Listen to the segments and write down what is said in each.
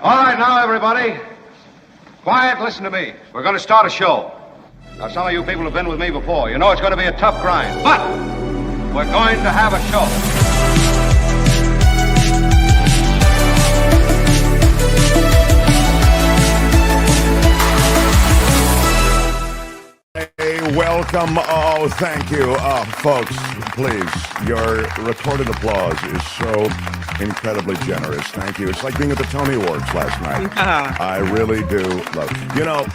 All right, now, everybody. Quiet, listen to me. We're going to start a show. Now, some of you people have been with me before. You know it's going to be a tough grind, but we're going to have a show. Welcome. Oh, thank you. Folks, please, your recorded applause is so incredibly generous. Thank you. It's like being at the Tony Awards last night. I really do love it. You know,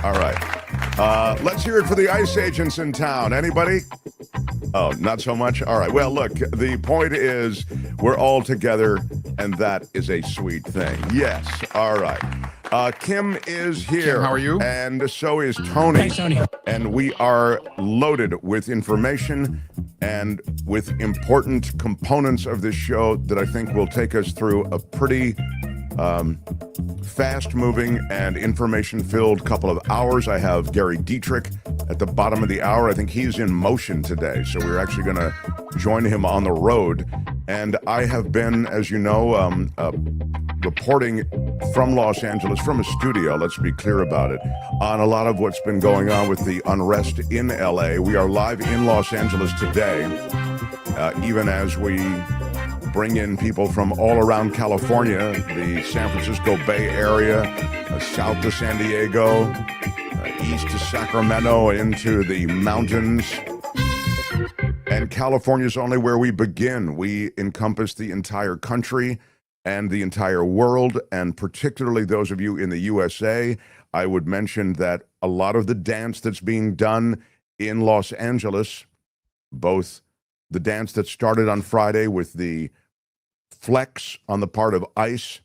all right. Let's hear it for the ICE agents in town. Anybody? Oh, not so much? All right. Well, look, the point is we're all together, and that is a sweet thing. Yes. All right. Kim is here. Kim, how are you? And so is Tony. Thanks, Tony. And we are loaded with information and with important components of this show that I think will take us through a pretty fast-moving and information-filled couple of hours. I have Gary Dietrich at the bottom of the hour. I think he's in motion today, so we're actually going to join him on the road. And I have been, as you know, reporting from Los Angeles, from a studio, let's be clear about it, on a lot of what's been going on with the unrest in LA. We are live in Los Angeles today, even as we bring in people from all around California, the San Francisco Bay Area, south to San Diego, east to Sacramento, into the mountains. And California is only where we begin. We encompass the entire country and the entire world, and particularly those of you in the USA. I would mention that a lot of the dance that's being done in Los Angeles, both the dance that started on Friday with the flex on the part of ICE,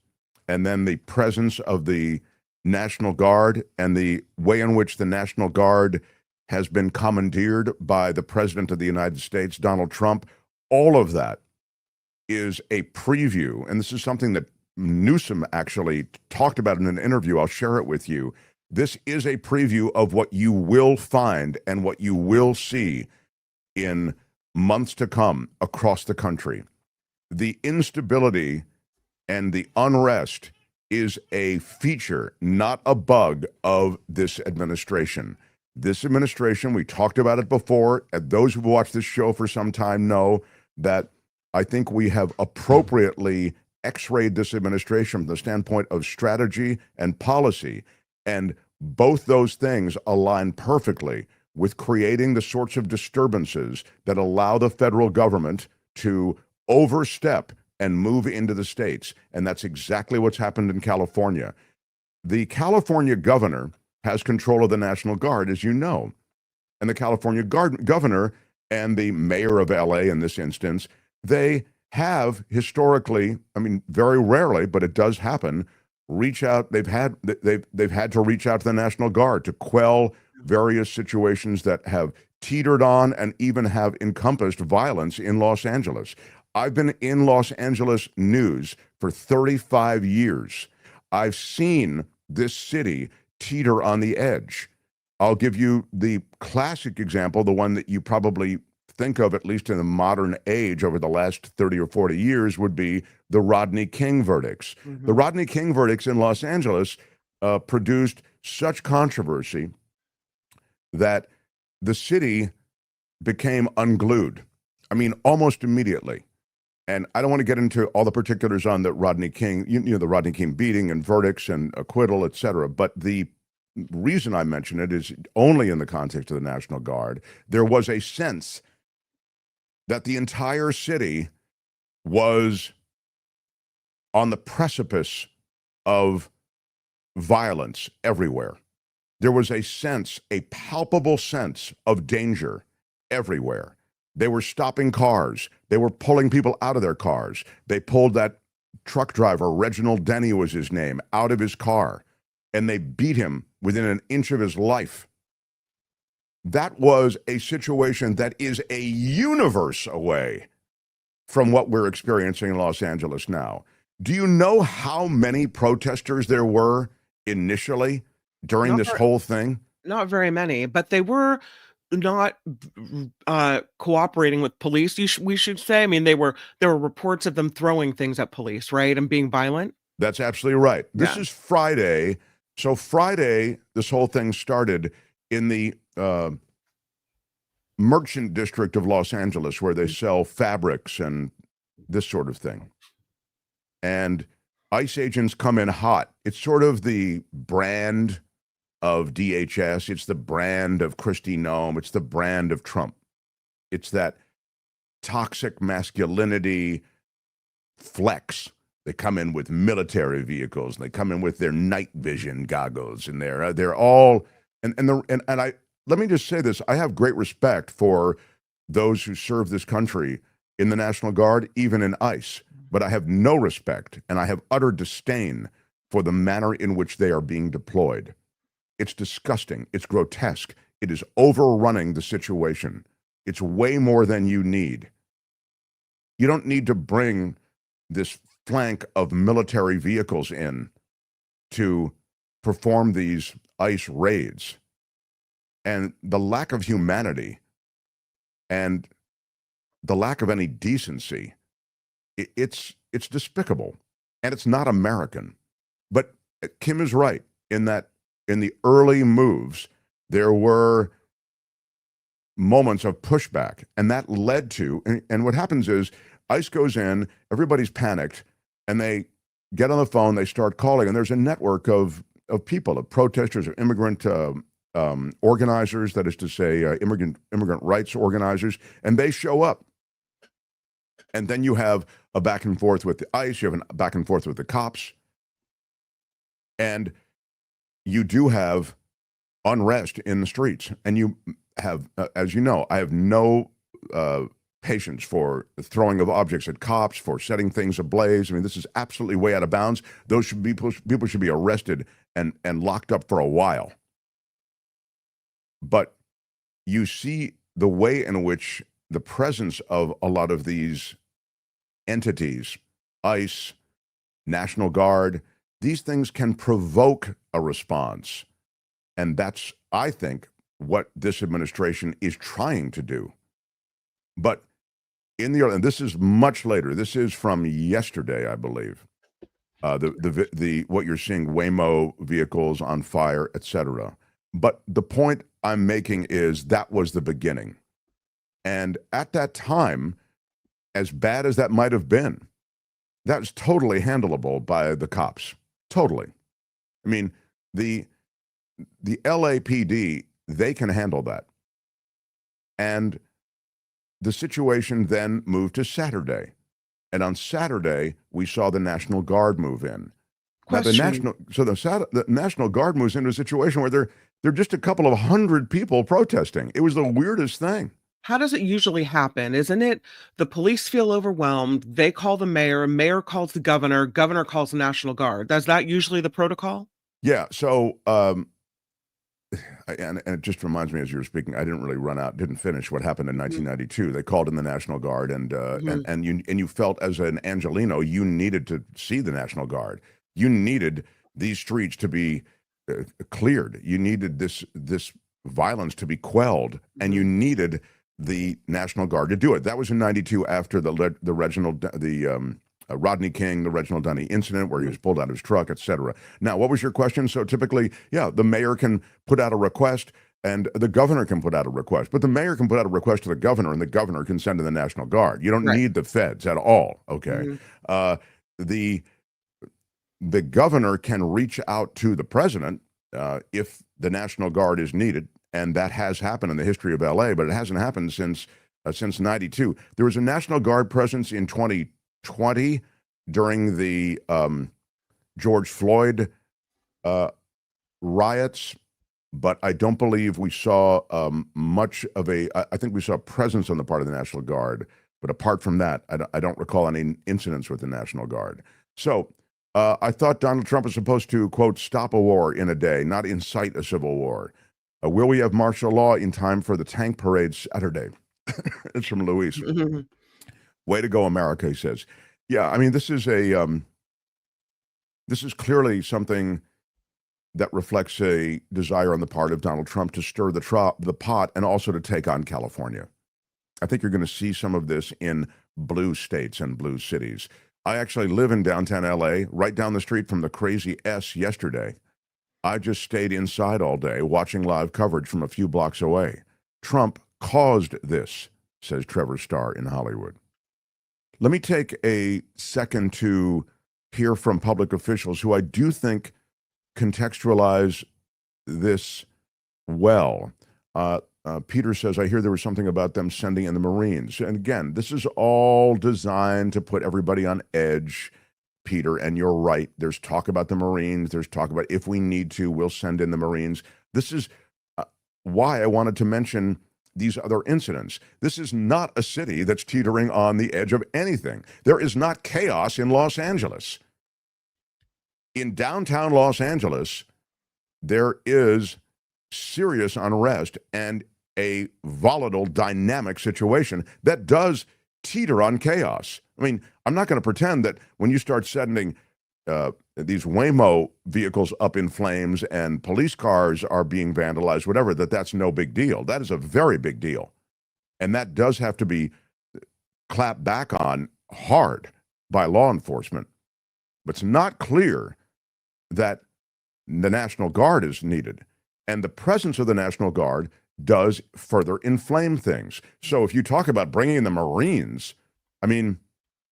and then the presence of the National Guard, and the way in which the National Guard has been commandeered by the President of the United States, Donald Trump, all of that is a preview, and this is something that Newsom actually talked about in an interview. I'll share it with you. This is a preview of what you will find and what you will see in months to come across the country. The instability and the unrest is a feature, not a bug, of this administration. This administration, we talked about it before, and those who've watched this show for some time know that I think we have appropriately x-rayed this administration from the standpoint of strategy and policy. And both those things align perfectly with creating the sorts of disturbances that allow the federal government to overstep and move into the states. And that's exactly what's happened in California. The California governor has control of the National Guard, as you know. And the California governor and the mayor of LA in this instance, they have historically, I mean, very rarely, but it does happen, reach out. They've had to reach out to the National Guard to quell various situations that have teetered on and even have encompassed violence in Los Angeles. I've been in Los Angeles news for 35 years. I've seen this city teeter on the edge. I'll give you the classic example, the one that you probably think of, at least in the modern age over the last 30 or 40 years, would be the Rodney King verdicts. Mm-hmm. The Rodney King verdicts in Los Angeles produced such controversy that the city became unglued. I mean, almost immediately. And I don't want to get into all the particulars on the Rodney King, you know, the Rodney King beating and verdicts and acquittal, et cetera. But the reason I mention it is only in the context of the National Guard. There was a sense that the entire city was on the precipice of violence everywhere. There was a sense, a palpable sense of danger everywhere. They were stopping cars. They were pulling people out of their cars. They pulled that truck driver, Reginald Denny was his name, out of his car, and they beat him within an inch of his life. That was a situation that is a universe away from what we're experiencing in Los Angeles now. Do you know how many protesters there were initially during this whole thing? Not very many, but they were not cooperating with police. We should say. I mean, there were reports of them throwing things at police, right, and being violent. That's absolutely right. This Yeah. is Friday. So Friday, this whole thing started in the merchant district of Los Angeles, where they sell fabrics and this sort of thing. And ICE agents come in hot. It's sort of the brand of DHS. It's the brand of Kristi Noem. It's the brand of Trump. It's that toxic masculinity flex. They come in with military vehicles, and they come in with their night vision goggles, and they're all and I let me just say this: I have great respect for those who serve this country in the National Guard, even in ICE, but I have no respect and I have utter disdain for the manner in which they are being deployed. It's disgusting. It's grotesque. It is overrunning the situation. It's way more than you need. You don't need to bring this flank of military vehicles in to perform these ICE raids. And the lack of humanity and the lack of any decency, it's despicable, and it's not American. But Kim is right in that in the early moves, there were moments of pushback, and that led to, and what happens is ICE goes in, everybody's panicked, and they get on the phone, they start calling, and there's a network of people, of protesters, of immigrant organizers, that is to say, immigrant rights organizers, and they show up. And then you have a back and forth with the ICE, you have a back and forth with the cops, and you do have unrest in the streets. And you have, as you know, I have no patience for the throwing of objects at cops, for setting things ablaze. I mean, this is absolutely way out of bounds. Those should be people should be arrested and locked up for a while. But you see the way in which the presence of a lot of these entities, ICE, National Guard, these things can provoke a response. And that's, I think, what this administration is trying to do. But in the, and this is much later, this is from yesterday, I believe, what you're seeing, Waymo vehicles on fire, etc. But the point I'm making is that was the beginning. And at that time, as bad as that might have been, that was totally handleable by the cops. Totally. I mean, the LAPD, they can handle that. And the situation then moved to Saturday. And on Saturday, we saw the National Guard move in. Now, the National Guard moves into a situation where they're just a couple of hundred people protesting. It was the weirdest thing. How does it usually happen? Isn't it the police feel overwhelmed, they call the mayor calls the governor calls the National Guard? Is that usually the protocol? Yeah, so, and it just reminds me as you were speaking, I didn't finish what happened in 1992. They called in the National Guard, and you felt as an Angelino, you needed to see the National Guard. You needed these streets to be cleared. You needed this violence to be quelled, and you needed the National Guard to do it. That was in 92 after Rodney King, the Reginald Dunny incident where he was pulled out of his truck, etc. Now, what was your question? So typically, yeah, the mayor can put out a request and the governor can put out a request, but the mayor can put out a request to the governor and the governor can send in the National Guard. You don't need the feds at all, okay? The governor can reach out to the president if the National Guard is needed, and that has happened in the history of LA, but it hasn't happened since 92. There was a National Guard presence in 2020 during the George Floyd riots, but I don't believe we saw much of I think we saw a presence on the part of the National Guard, but apart from that, I don't recall any incidents with the National Guard. So I thought Donald Trump was supposed to, quote, stop a war in a day, not incite a civil war. Will we have martial law in time for the tank parade Saturday? It's from Luis. Way to go, America, he says. Yeah, I mean, this is clearly something that reflects a desire on the part of Donald Trump to stir the pot and also to take on California. I think you're going to see some of this in blue states and blue cities. I actually live in downtown LA, right down the street from the crazy S yesterday. I just stayed inside all day watching live coverage from a few blocks away. Trump caused this, says Trevor Starr in Hollywood. Let me take a second to hear from public officials who I do think contextualize this well. Peter says, I hear there was something about them sending in the Marines. And again, this is all designed to put everybody on edge, Peter, and you're right. There's talk about the Marines. There's talk about if we need to, we'll send in the Marines. This is why I wanted to mention these other incidents. This is not a city that's teetering on the edge of anything. There is not chaos in Los Angeles. In downtown Los Angeles, there is serious unrest and a volatile, dynamic situation that does teeter on chaos. I mean, I'm not going to pretend that when you start sending these Waymo vehicles up in flames and police cars are being vandalized, whatever, that's no big deal. That is a very big deal. And that does have to be clapped back on hard by law enforcement. But it's not clear that the National Guard is needed. And the presence of the National Guard does further inflame things. So if you talk about bringing in the Marines, I mean,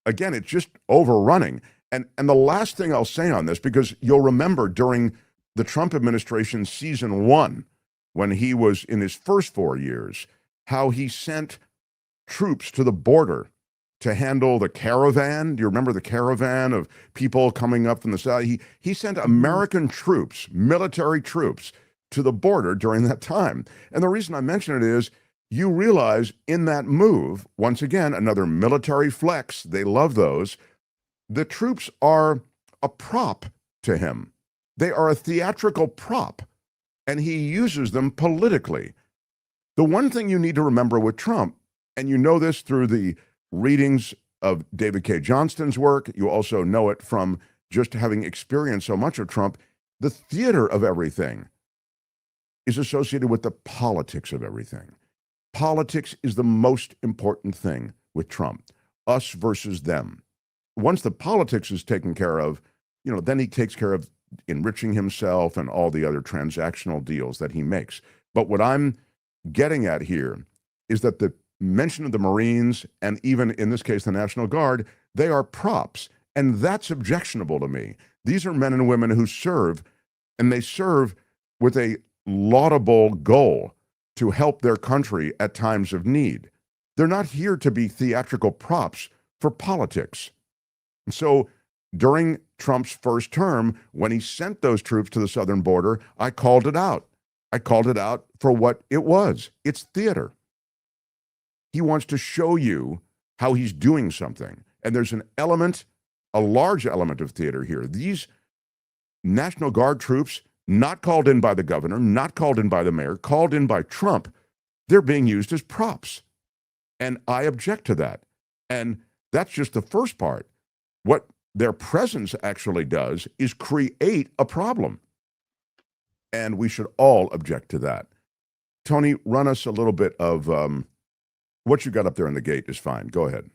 again, it's just overrunning. And the last thing I'll say on this, because you'll remember during the Trump administration season 1, when he was in his first 4 years, how he sent troops to the border to handle the caravan. Do you remember the caravan of people coming up from the south? He sent American troops, military troops, to the border during that time. And the reason I mention it is you realize in that move, once again, another military flex, they love those, the troops are a prop to him. They are a theatrical prop, and he uses them politically. The one thing you need to remember with Trump, and you know this through the readings of David K. Johnston's work, you also know it from just having experienced so much of Trump, the theater of everything is associated with the politics of everything. Politics is the most important thing with Trump, us versus them. Once the politics is taken care of, then he takes care of enriching himself and all the other transactional deals that he makes. But what I'm getting at here is that the mention of the Marines, and even in this case, the National Guard, they are props. And that's objectionable to me. These are men and women who serve, and they serve with a laudable goal to help their country at times of need. They're not here to be theatrical props for politics. And so during Trump's first term, when he sent those troops to the southern border, I called it out. I called it out for what it was. It's theater. He wants to show you how he's doing something. And there's an element, a large element of theater here. These National Guard troops, not called in by the governor, not called in by the mayor, called in by Trump, they're being used as props. And I object to that. And that's just the first part. What their presence actually does is create a problem. And we should all object to that. Tony, run us a little bit of what you got up there on the gate is fine. Go ahead.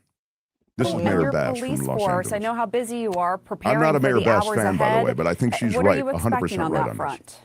This is Mayor Bass from Los Angeles. I know how busy you are preparing I'm not a for Mayor the Bass hours fan, ahead. by the way, but I think she's What right, are you 100% expecting on right that on front?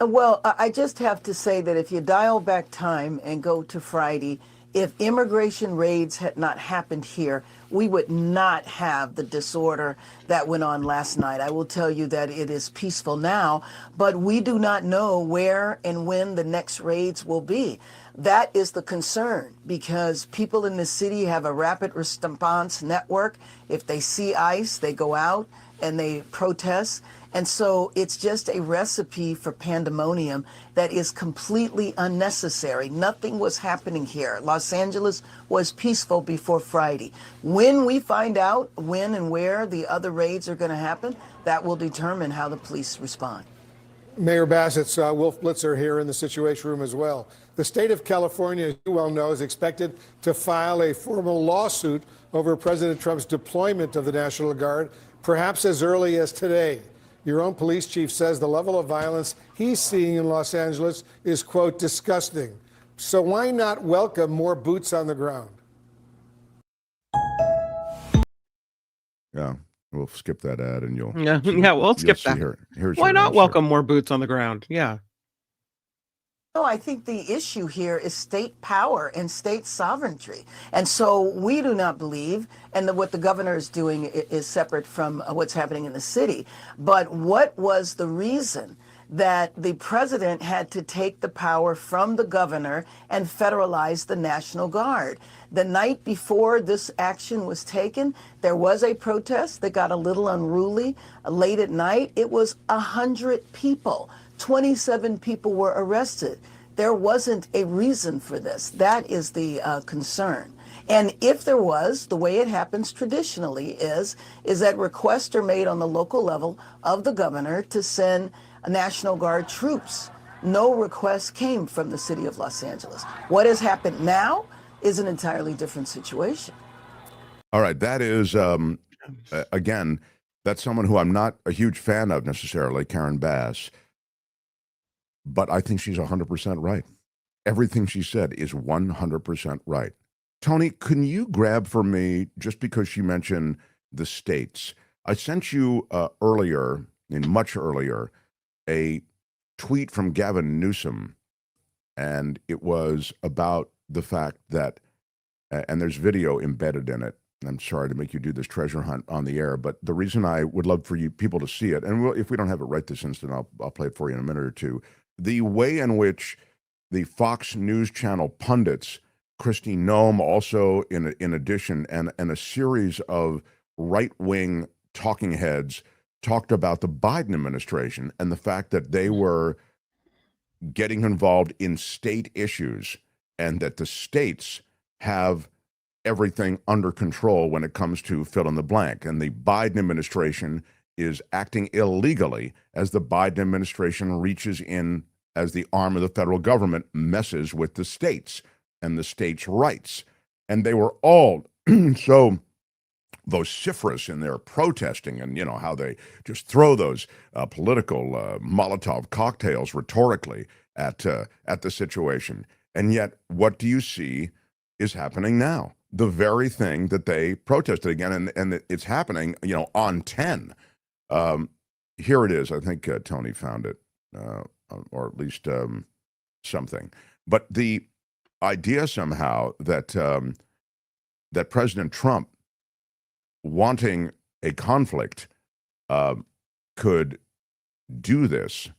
Well, I just have to say that if you dial back time and go to Friday, if immigration raids had not happened here, we would not have the disorder that went on last night. I will tell you that it is peaceful now, but we do not know where and when the next raids will be. That is the concern, because people in the city have a rapid response network. If they see ICE, they go out and they protest. And so it's just a recipe for pandemonium that is completely unnecessary. Nothing was happening here. Los Angeles was peaceful before Friday. When we find out when and where the other raids are going to happen, that will determine how the police respond. Mayor Bassett's Wolf Blitzer here in the Situation Room as well. The state of California, as you well know, is expected to file a formal lawsuit over President Trump's deployment of the National Guard, perhaps as early as today. Your own police chief says the level of violence he's seeing in Los Angeles is, quote, disgusting. So why not welcome more boots on the ground? Yeah, we'll skip that ad, and you'll Yeah, yeah, we'll skip see that. Here's Why her not answer. welcome more boots on the ground? Yeah. No, I think the issue here is state power and state sovereignty. And so we do not believe, and what the governor is doing is separate from what's happening in the city. But what was the reason that the president had to take the power from the governor and federalize the National Guard? The night before this action was taken, there was a protest that got a little unruly. Late at night, it was 100 people. 27 people were arrested. There wasn't a reason for this. That is the concern. And if there was, the way it happens traditionally is that requests are made on the local level of the governor to send National Guard troops. No request came from the city of Los Angeles. What has happened now is an entirely different situation. All right, that is, again, that's someone who I'm not a huge fan of necessarily, Karen Bass. But I think she's 100% right. Everything she said is 100% right. Tony, can you grab for me, just because she mentioned the states, I sent you earlier, much earlier, a tweet from Gavin Newsom, and it was about the fact that, and there's video embedded in it. I'm sorry to make you do this treasure hunt on the air, but the reason I would love for you people to see it, and if we don't have it right this instant, I'll play it for you in a minute or two. The way in which the Fox News Channel pundits, Kristi Noem also in addition, and a series of right-wing talking heads talked about the Biden administration and the fact that they were getting involved in state issues and that the states have everything under control when it comes to fill in the blank. And the Biden administration is acting illegally as the Biden administration reaches in as the arm of the federal government messes with the states and the states' rights. And they were all so vociferous in their protesting, and how they just throw those political Molotov cocktails rhetorically at the situation. And yet, what do you see is happening now? The very thing that they protested again, and it's happening, on 10. Here it is. I think Tony found it, or at least something. But the idea somehow that that President Trump, wanting a conflict, could do this,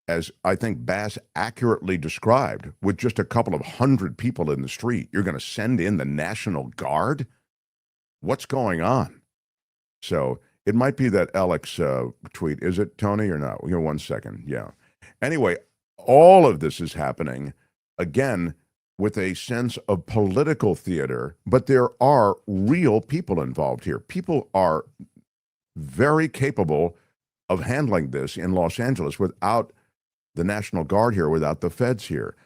as I think Bass accurately described, with just a couple of hundred people in the street. You're going to send in the National Guard? What's going on? So it might be that Alex tweet. Is it, Tony, or not? 1 second. Yeah. Anyway, all of this is happening, again, with a sense of political theater, but there are real people involved here. People are very capable of handling this in Los Angeles without the National Guard here, without the feds here.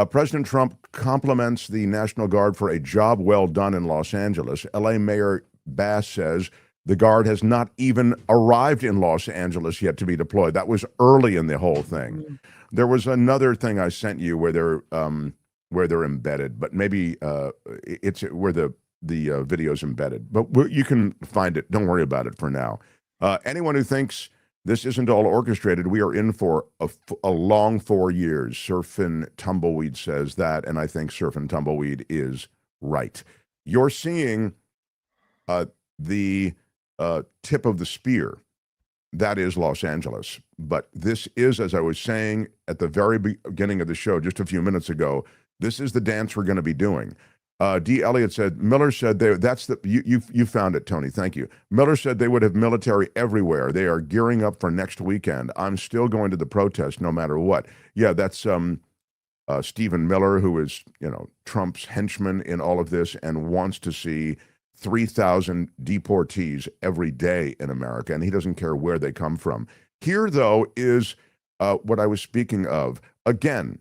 President Trump compliments the National Guard for a job well done in Los Angeles. LA Mayor Bass says the Guard has not even arrived in Los Angeles yet to be deployed. That was early in the whole thing. Mm-hmm. There was another thing I sent you where they're embedded, but maybe it's where the video's embedded. But you can find it. Don't worry about it for now. Anyone who thinks this isn't all orchestrated, we are in for a long 4 years. Surfin' Tumbleweed says that, and I think Surfin' Tumbleweed is right. You're seeing the tip of the spear. That is Los Angeles. But this is, as I was saying at the very beginning of the show just a few minutes ago, this is the dance we're going to be doing. D. Elliott said, Miller said you found it, Tony. Thank you. Miller said they would have military everywhere. They are gearing up for next weekend. I'm still going to the protest no matter what. Yeah, that's Stephen Miller, who is, Trump's henchman in all of this and wants to see 3,000 deportees every day in America, and he doesn't care where they come from. Here, though, is what I was speaking of. Again,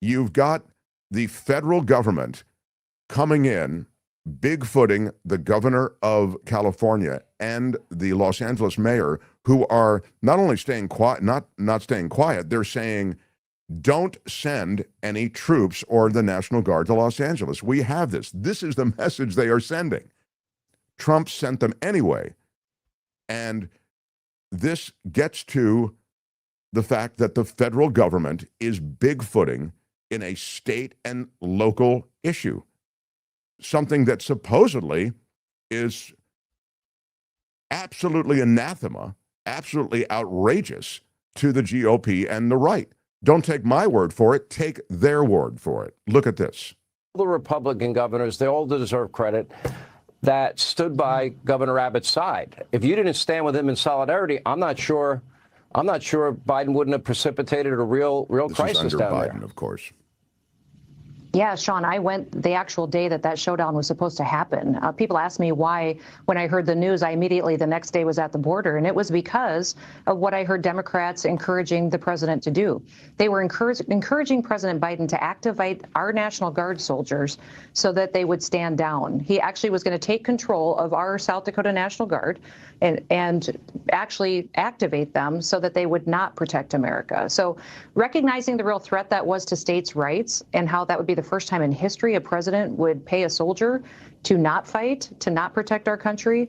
you've got the federal government coming in, bigfooting the governor of California and the Los Angeles mayor, who are not only staying quiet, not staying quiet, they're saying, don't send any troops or the National Guard to Los Angeles. We have this. This is the message they are sending. Trump sent them anyway. And this gets to the fact that the federal government is bigfooting in a state and local issue, something that supposedly is absolutely anathema, absolutely outrageous to the GOP and the right. Don't take my word for it, take their word for it. Look at this. The Republican governors, they all deserve credit, that stood by Governor Abbott's side. If you didn't stand with him in solidarity, I'm not sure Biden wouldn't have precipitated a real crisis this is down under there. Biden, of course. Yeah, Sean, I went the actual day that showdown was supposed to happen. People asked me why, when I heard the news, I immediately the next day was at the border. And it was because of what I heard Democrats encouraging the president to do. They were encouraging President Biden to activate our National Guard soldiers so that they would stand down. He actually was going to take control of our South Dakota National Guard and actually activate them so that they would not protect America. So recognizing the real threat that was to states' rights and how that would be the first time in history a president would pay a soldier to not fight, to not protect our country,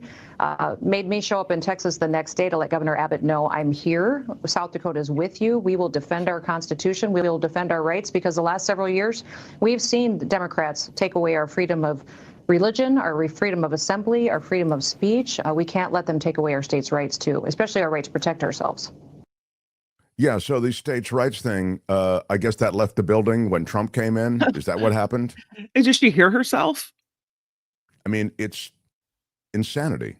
made me show up in Texas the next day to let Governor Abbott know I'm here. South Dakota is with you. We will defend our Constitution. We will defend our rights, because the last several years we've seen the Democrats take away our freedom of religion, our freedom of assembly, our freedom of speech. We can't let them take away our states' rights too, especially our right to protect ourselves. Yeah, so the states' rights thing, I guess that left the building when Trump came in. Is that what happened? And did she hear herself? I mean, it's insanity.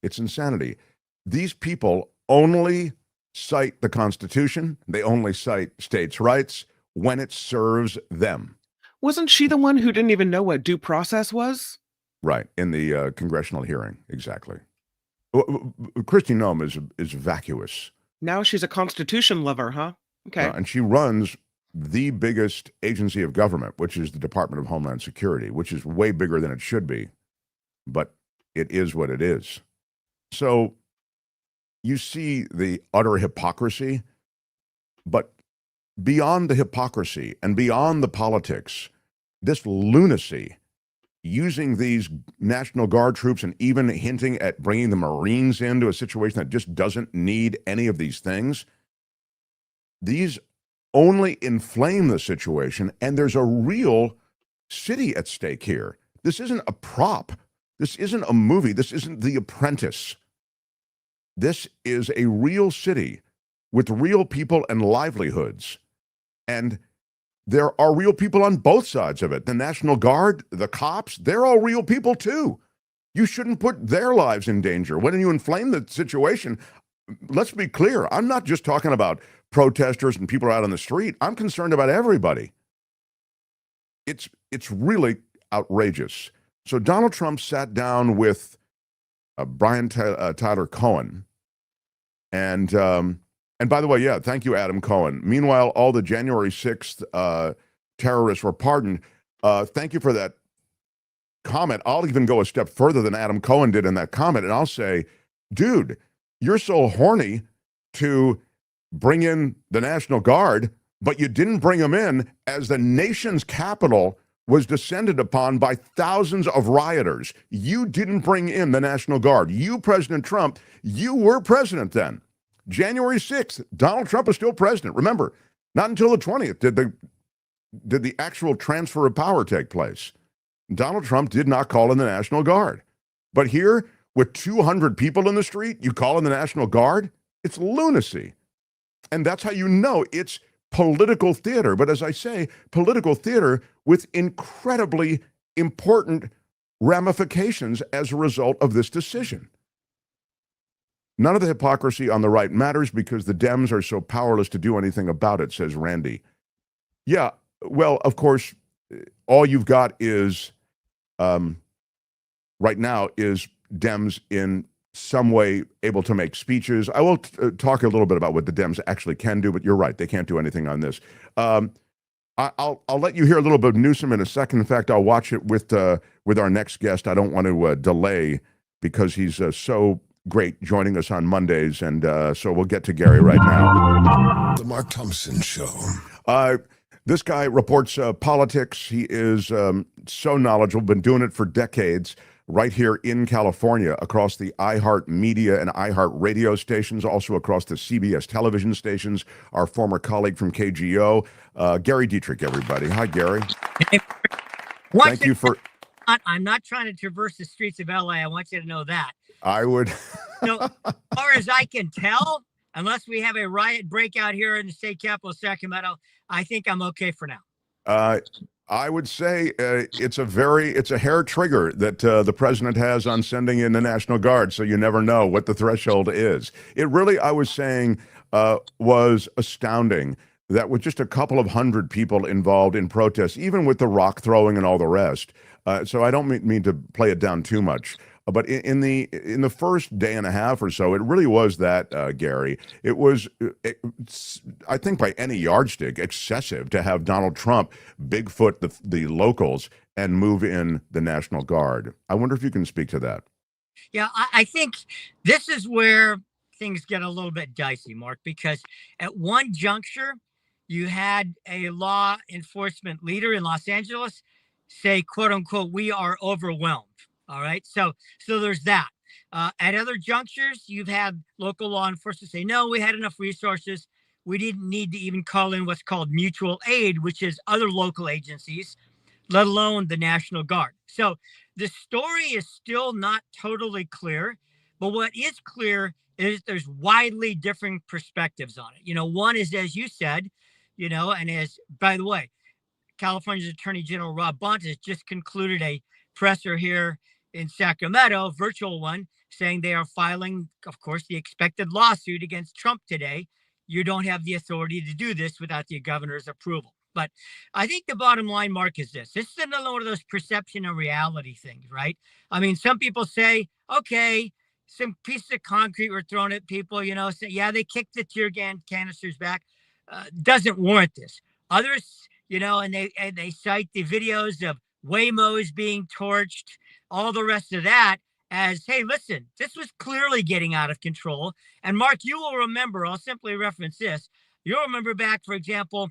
It's insanity. These people only cite the Constitution. They only cite states' rights when it serves them. Wasn't she the one who didn't even know what due process was? Right, in the congressional hearing, exactly. Kristi Noem is vacuous. Now she's a Constitution lover, huh? Okay. And she runs the biggest agency of government, which is the Department of Homeland Security, which is way bigger than it should be. But it is what it is. So you see the utter hypocrisy, but beyond the hypocrisy and beyond the politics, this lunacy, using these National Guard troops and even hinting at bringing the Marines into a situation that just doesn't need any of these things, these only inflame the situation, and there's a real city at stake here. This isn't a prop. This isn't a movie. This isn't The Apprentice. This is a real city with real people and livelihoods. And there are real people on both sides of it. The National Guard, the cops, they're all real people too. You shouldn't put their lives in danger. When you inflame the situation, let's be clear, I'm not just talking about protesters and people out on the street. I'm concerned about everybody. It's really outrageous. So Donald Trump sat down with Brian Tyler Cohen, and by the way, yeah, thank you, Adam Cohen. Meanwhile, all the January 6th terrorists were pardoned. Thank you for that comment. I'll even go a step further than Adam Cohen did in that comment, and I'll say, dude, you're so horny to bring in the National Guard, but you didn't bring them in as the nation's capital was descended upon by thousands of rioters. You didn't bring in the National Guard. You, President Trump, you were president then. January 6th, Donald Trump is still president. Remember, not until the 20th did the actual transfer of power take place. Donald Trump did not call in the National Guard. But here, with 200 people in the street, you call in the National Guard? It's lunacy. And that's how you know it's political theater. But as I say, political theater with incredibly important ramifications as a result of this decision. None of the hypocrisy on the right matters because the Dems are so powerless to do anything about it, says Randy. Yeah, well, of course, all you've got is, right now, is Dems in some way able to make speeches. I will talk a little bit about what the Dems actually can do, but you're right, they can't do anything on this. I'll let you hear a little bit of Newsom in a second. In fact, I'll watch it with our next guest. I don't want to delay because he's so great joining us on Mondays, and so we'll get to Gary right now. The Mark Thompson Show. This guy reports politics. He is so knowledgeable, been doing it for decades. right here in California, across the iHeart media and iHeart radio stations, also across the CBS television stations, our former colleague from KGO, Gary Dietrich, everybody. Hi, Gary. Thank you for... I'm not trying to traverse the streets of LA. I want you to know that. I would... So, as far as I can tell, unless we have a riot breakout here in the state capital, Sacramento, I think I'm okay for now. I would say it's a hair trigger that the president has on sending in the National Guard, so you never know what the threshold is. It really, I was saying, was astounding that with just a couple of hundred people involved in protests, even with the rock throwing and all the rest. So I don't mean to play it down too much. But in the first day and a half or so, it really was that, Gary. It was, I think, by any yardstick, excessive to have Donald Trump Bigfoot the locals and move in the National Guard. I wonder if you can speak to that. Yeah, I think this is where things get a little bit dicey, Mark, because at one juncture, you had a law enforcement leader in Los Angeles say, quote unquote, "We are overwhelmed." All right. So there's that. At other junctures, you've had local law enforcement say, no, we had enough resources. We didn't need to even call in what's called mutual aid, which is other local agencies, let alone the National Guard. So the story is still not totally clear. But what is clear is there's widely differing perspectives on it. One is, as you said, and as, by the way, California's Attorney General Rob Bonta has just concluded a presser here in Sacramento, virtual one, saying they are filing, of course, the expected lawsuit against Trump today. You don't have the authority to do this without the governor's approval. But I think the bottom line, Mark, is this. This is another one of those perception and reality things, right? I mean, some people say, okay, some pieces of concrete were thrown at people, say, yeah, they kicked the tear canisters back. Doesn't warrant this. Others, and they cite the videos of Waymos being torched, all the rest of that as, hey, listen, this was clearly getting out of control. And Mark, you will remember, I'll simply reference this. You'll remember back, for example,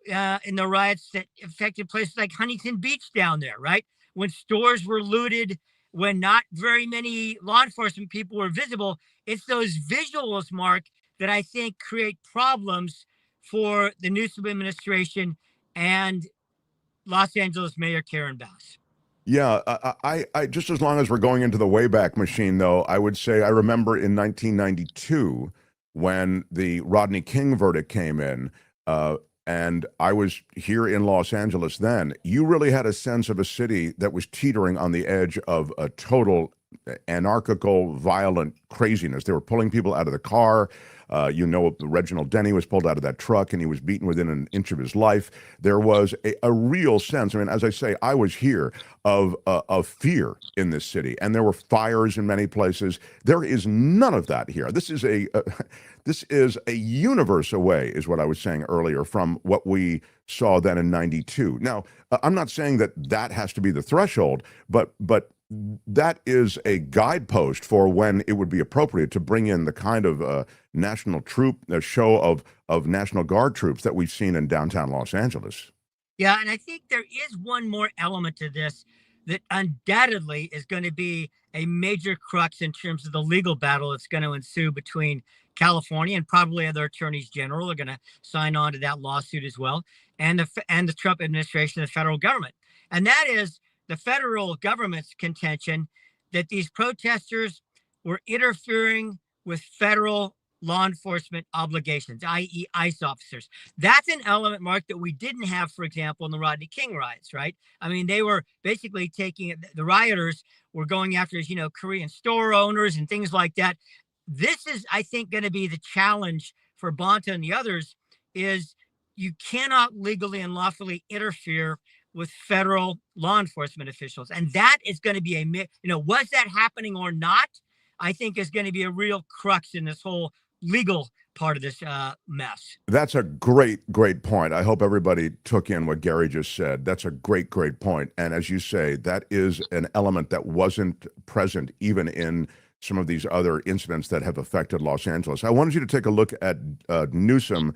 in the riots that affected places like Huntington Beach down there, right? When stores were looted, when not very many law enforcement people were visible. It's those visuals, Mark, that I think create problems for the Newsom administration and Los Angeles Mayor Karen Bass. Yeah, I just as long as we're going into the Wayback Machine, though, I would say I remember in 1992 when the Rodney King verdict came in, and I was here in Los Angeles then. You really had a sense of a city that was teetering on the edge of a total anarchical, violent craziness. They were pulling people out of the car. Reginald Denny was pulled out of that truck and he was beaten within an inch of his life. There was a real sense, I mean, as I say, I was here, of fear in this city, and there were fires in many places. There is none of that here. This is a universe away, is what I was saying earlier, from what we saw then in 92. Now, I'm not saying that has to be the threshold, but that is a guidepost for when it would be appropriate to bring in the kind of national troop, a show of National Guard troops that we've seen in downtown Los Angeles. Yeah, and I think there is one more element to this that undoubtedly is going to be a major crux in terms of the legal battle that's going to ensue between California and probably other attorneys general are going to sign on to that lawsuit as well, and the Trump administration, the federal government. And that is the federal government's contention that these protesters were interfering with federal law enforcement obligations, i.e. ICE officers. That's an element, Mark, that we didn't have, for example, in the Rodney King riots, right? I mean, they were basically the rioters were going after, Korean store owners and things like that. This is, I think, going to be the challenge for Bonta and the others, is you cannot legally and lawfully interfere with federal law enforcement officials. And that is going to be was that happening or not, I think is going to be a real crux in this whole legal part of this mess. That's a great point. I hope everybody took in what Gary just said. That's a great point. And as you say, that is an element that wasn't present even in some of these other incidents that have affected Los Angeles. I wanted you to take a look at Newsom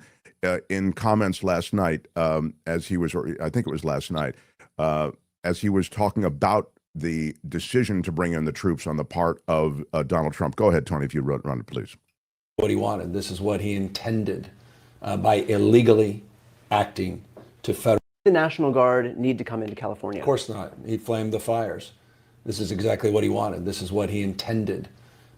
in comments last night, as he was, or I think it was last night, as he was talking about the decision to bring in the troops on the part of Donald Trump. Go ahead, Tony, if you run it, please. What he wanted. This is what he intended by illegally acting to federal. The National Guard need to come into California? Of course not. He flamed the fires. This is exactly what he wanted. This is what he intended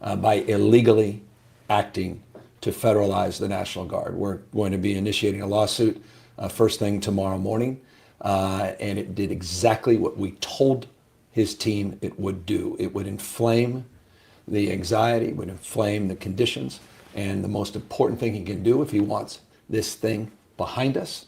by illegally acting to federalize the National Guard. We're going to be initiating a lawsuit first thing tomorrow morning, and it did exactly what we told his team it would do. It would inflame the anxiety, it would inflame the conditions, and the most important thing he can do if he wants this thing behind us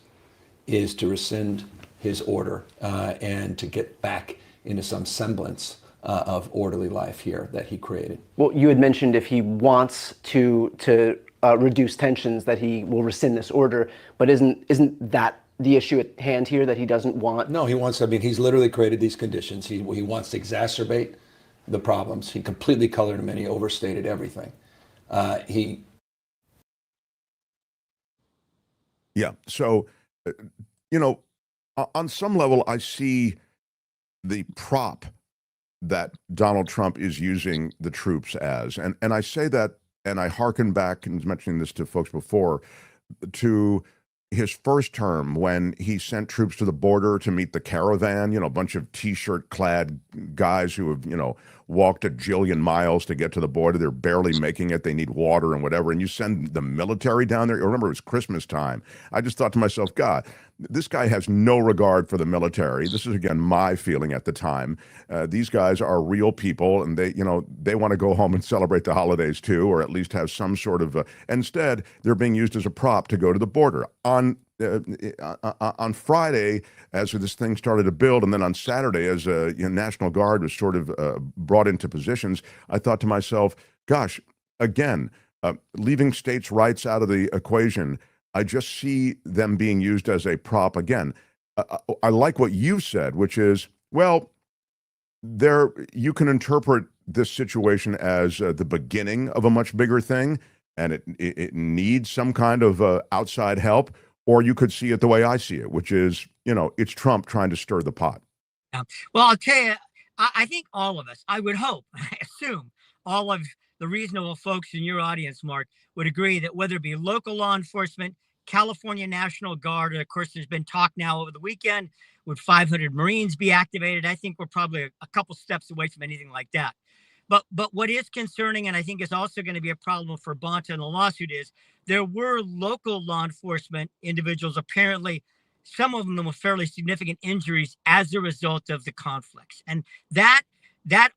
is to rescind his order and to get back into some semblance of orderly life here that he created. Well, you had mentioned if he wants to reduce tensions that he will rescind this order, but isn't that the issue at hand here, that he doesn't want? No, he wants, I mean, he's literally created these conditions. He wants to exacerbate the problems. He completely colored them in. He overstated everything. Yeah. So, you know, on some level, I see the prop that Donald Trump is using the troops as. And I say that, and I hearken back, and I was mentioning this to folks before, to his first term when he sent troops to the border to meet the caravan, you know, a bunch of T-shirt clad guys who have, you know, walked a jillion miles to get to the border. They're barely making it. They need water and whatever. And you send the military down there. Remember, it was Christmas time. I just thought to myself, God, this guy has no regard for the military. This is, again, my feeling at the time. These guys are real people, and they, you know, they want to go home and celebrate the holidays too, or at least have some sort of. Instead, they're being used as a prop to go to the border. On Friday, as this thing started to build, and then on Saturday, as National Guard was sort of brought into positions, I thought to myself, gosh, again, leaving states' rights out of the equation, I just see them being used as a prop again. I like what you said, which is, well, you can interpret this situation as the beginning of a much bigger thing, and it needs some kind of outside help. Or you could see it the way I see it, which is, you know, it's Trump trying to stir the pot. Yeah. Well, I'll tell you, I think all of us, I would hope, I assume all of the reasonable folks in your audience, Mark, would agree that whether it be local law enforcement, California National Guard, and of course, there's been talk now over the weekend, would 500 Marines be activated? I think we're probably a couple steps away from anything like that. But what is concerning, and I think is also going to be a problem for Bonta in the lawsuit, is there were local law enforcement individuals, apparently some of them with fairly significant injuries as a result of the conflicts. And that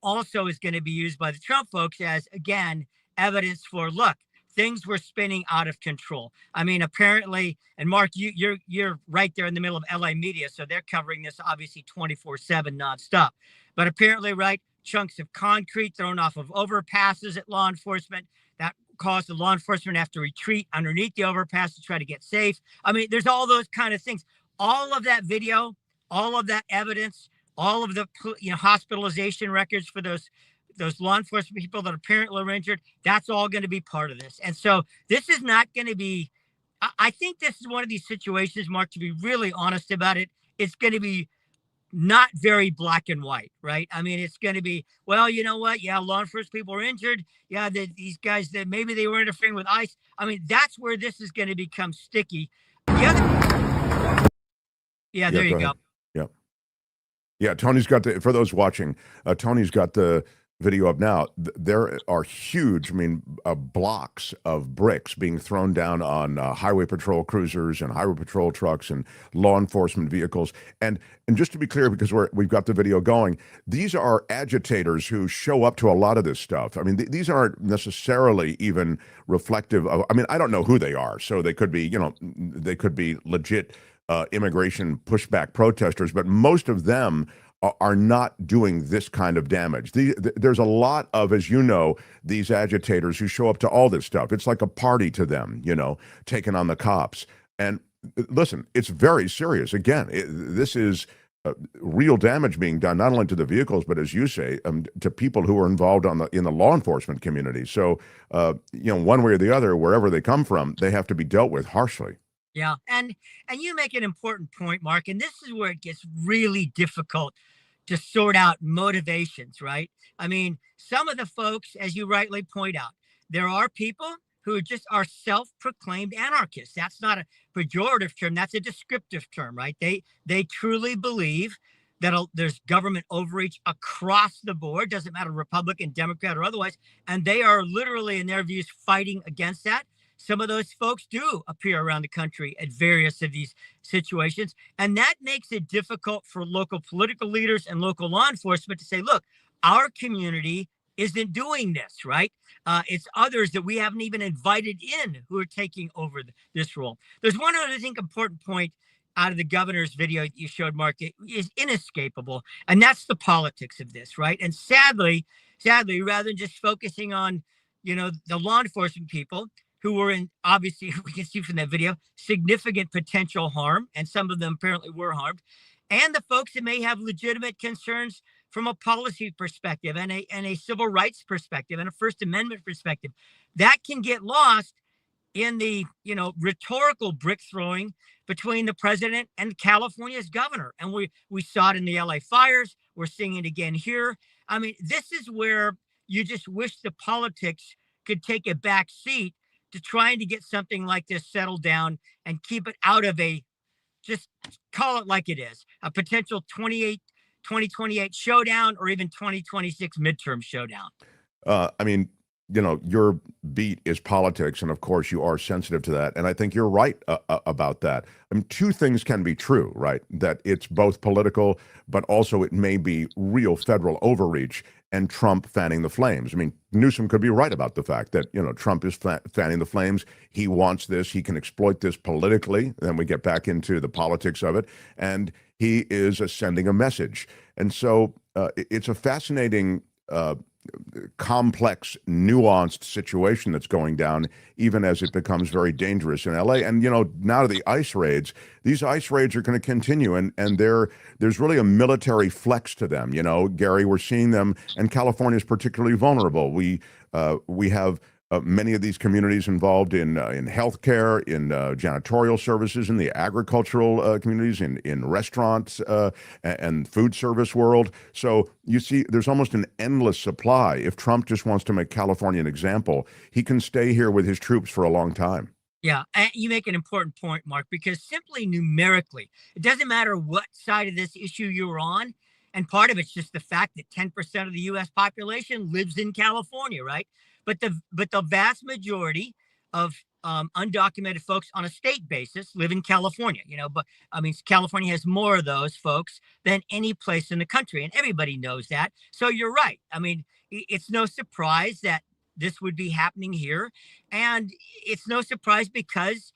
also is going to be used by the Trump folks as, again, evidence for, look, things were spinning out of control. I mean, apparently, and Mark, you're right there in the middle of LA media, so they're covering this obviously 24/7 nonstop. But apparently, right, chunks of concrete thrown off of overpasses at law enforcement that caused the law enforcement to have to retreat underneath the overpass to try to get safe. I mean, there's all those kind of things. All of that video, all of that evidence, all of the hospitalization records for those law enforcement people that apparently were injured, that's all going to be part of this. And so this is not going to be, I think this is one of these situations, Mark, to be really honest about it, it's going to be not very black and white, right? I mean, it's going to be, well, you know what? Yeah, law enforcement people were injured. Yeah, these guys, that maybe they were interfering with ICE. I mean, that's where this is going to become sticky. There you go. Yeah, Tony's got for those watching, Tony's got the video up now. There are huge, blocks of bricks being thrown down on highway patrol cruisers and highway patrol trucks and law enforcement vehicles. And just to be clear, because we've got the video going, these are agitators who show up to a lot of this stuff. I mean, these aren't necessarily even reflective of, I don't know who they are. So they could be, they could be legit immigration pushback protesters, but most of them are not doing this kind of damage. There's a lot of, as you know, these agitators who show up to all this stuff. It's like a party to them, taking on the cops. And listen, it's very serious. Again, this is real damage being done, not only to the vehicles, but as you say, to people who are involved in the law enforcement community. So, one way or the other, wherever they come from, they have to be dealt with harshly. Yeah, and you make an important point, Mark, and this is where it gets really difficult to sort out motivations, right? I mean, some of the folks, as you rightly point out, there are people who just are self-proclaimed anarchists. That's not a pejorative term. That's a descriptive term, right? They truly believe that there's government overreach across the board, doesn't matter Republican, Democrat, or otherwise, and they are literally, in their views, fighting against that. Some of those folks do appear around the country at various of these situations, and that makes it difficult for local political leaders and local law enforcement to say, look, our community isn't doing this, right? It's others that we haven't even invited in who are taking over this role. There's one other, I think, important point out of the governor's video that you showed, Mark, it is inescapable, and that's the politics of this, right? And sadly, rather than just focusing on, the law enforcement people who were in, obviously, we can see from that video, significant potential harm, and some of them apparently were harmed, and the folks that may have legitimate concerns from a policy perspective and a civil rights perspective and a First Amendment perspective, that can get lost in the, rhetorical brick throwing between the president and California's governor. And we saw it in the LA fires. We're seeing it again here. I mean, this is where you just wish the politics could take a back seat to trying to get something like this settled down and keep it out of just call it like it is, a potential 2028 showdown or even 2026 midterm showdown. I mean, your beat is politics, and of course you are sensitive to that. And I think you're right about that. I mean, two things can be true, right? That it's both political, but also it may be real federal overreach and Trump fanning the flames. I mean, Newsom could be right about the fact that, Trump is fanning the flames. He wants this. He can exploit this politically. Then we get back into the politics of it. And he is sending a message. And so it's a fascinating complex, nuanced situation that's going down, even as it becomes very dangerous in LA. And, now the ICE raids, these ICE raids are going to continue. And there's really a military flex to them. Gary, we're seeing them, and California is particularly vulnerable. We have many of these communities involved in healthcare, in janitorial services, in the agricultural communities, in restaurants and food service world. So you see, there's almost an endless supply. If Trump just wants to make California an example, he can stay here with his troops for a long time. Yeah, and you make an important point, Mark, because simply numerically, it doesn't matter what side of this issue you're on. And part of it's just the fact that 10% of the U.S. population lives in California, right? But the vast majority of undocumented folks on a state basis live in California, but I mean, California has more of those folks than any place in the country, and everybody knows that. So you're right. I mean, it's no surprise that this would be happening here. And it's no surprise because,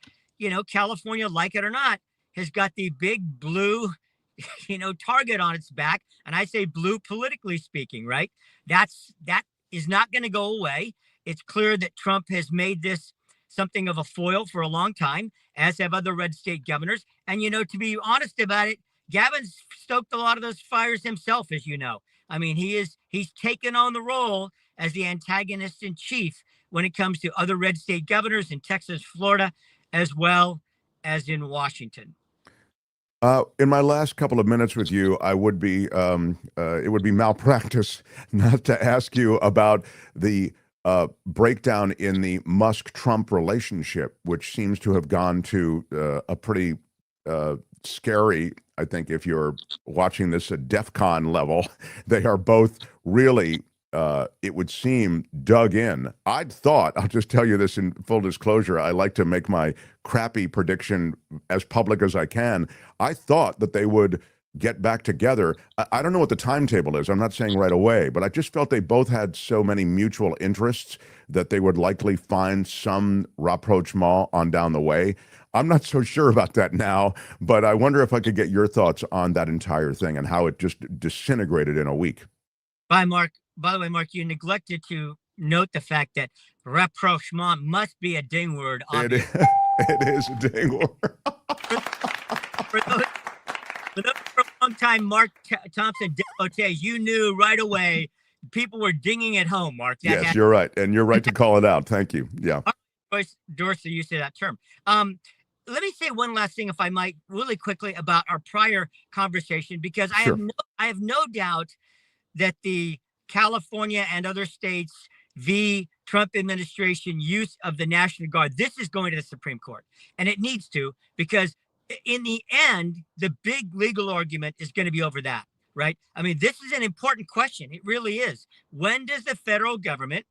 California, like it or not, has got the big blue, target on its back. And I say blue politically speaking, right? That is not going to go away. It's clear that Trump has made this something of a foil for a long time, as have other red state governors. And, to be honest about it, Gavin's stoked a lot of those fires himself, as you know. I mean, he's taken on the role as the antagonist in chief when it comes to other red state governors in Texas, Florida, as well as in Washington. In my last couple of minutes with you, it would be malpractice not to ask you about the breakdown in the Musk-Trump relationship, which seems to have gone to a pretty scary, I think, if you're watching this at DEFCON level. They are both really, it would seem, dug in. I'd thought, I'll just tell you this in full disclosure, I like to make my crappy prediction as public as I can. I thought that they would get back together. I don't know what the timetable is. I'm not saying right away, but I just felt they both had so many mutual interests that they would likely find some rapprochement on down the way. I'm not so sure about that now, but I wonder if I could get your thoughts on that entire thing and how it just disintegrated in a week. By the way, Mark, you neglected to note the fact that rapprochement must be a ding word. It is a ding word. For a long time, Mark Thompson devotees, you knew right away people were dinging at home, Mark. Yes, you're right. And you're right to call it out. Thank you. Yeah. Dorsey used to that term. Let me say one last thing, if I might, really quickly about our prior conversation, because I have no I have no doubt that the California and other states v. Trump administration use of the National Guard, this is going to the Supreme Court, and it needs to, because in the end, the big legal argument is going to be over that, right? I mean, this is an important question. It really is. When does the federal government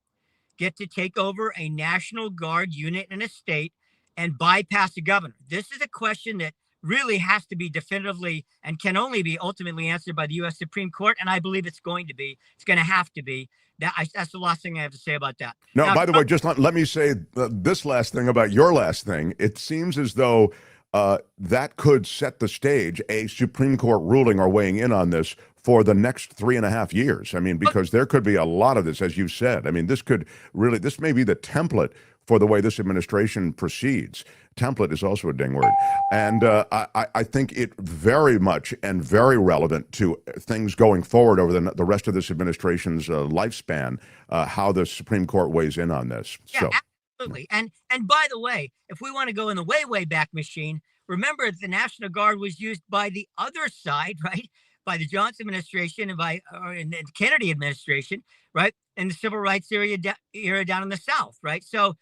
get to take over a National Guard unit in a state and bypass the governor? This is a question that really has to be definitively and can only be ultimately answered by the U.S. Supreme Court. And I believe it's going to be. It's going to have to be. That's the last thing I have to say about that. No, Now, by the way, just let me say this last thing about your last thing. It seems as though that could set the stage, a Supreme Court ruling or weighing in on this for the next 3.5 years. I mean, because there could be a lot of this, as you said. I mean, this may be the template for the way this administration proceeds. Template is also a ding word. And I think it very much and very relevant to things going forward over the rest of this administration's lifespan, how the Supreme Court weighs in on this. Yeah, So, absolutely. And by the way, if we want to go in the way back machine, remember the National Guard was used by the other side, right? By the Johnson administration and and the Kennedy administration, right? And the civil rights era down in the South, right? So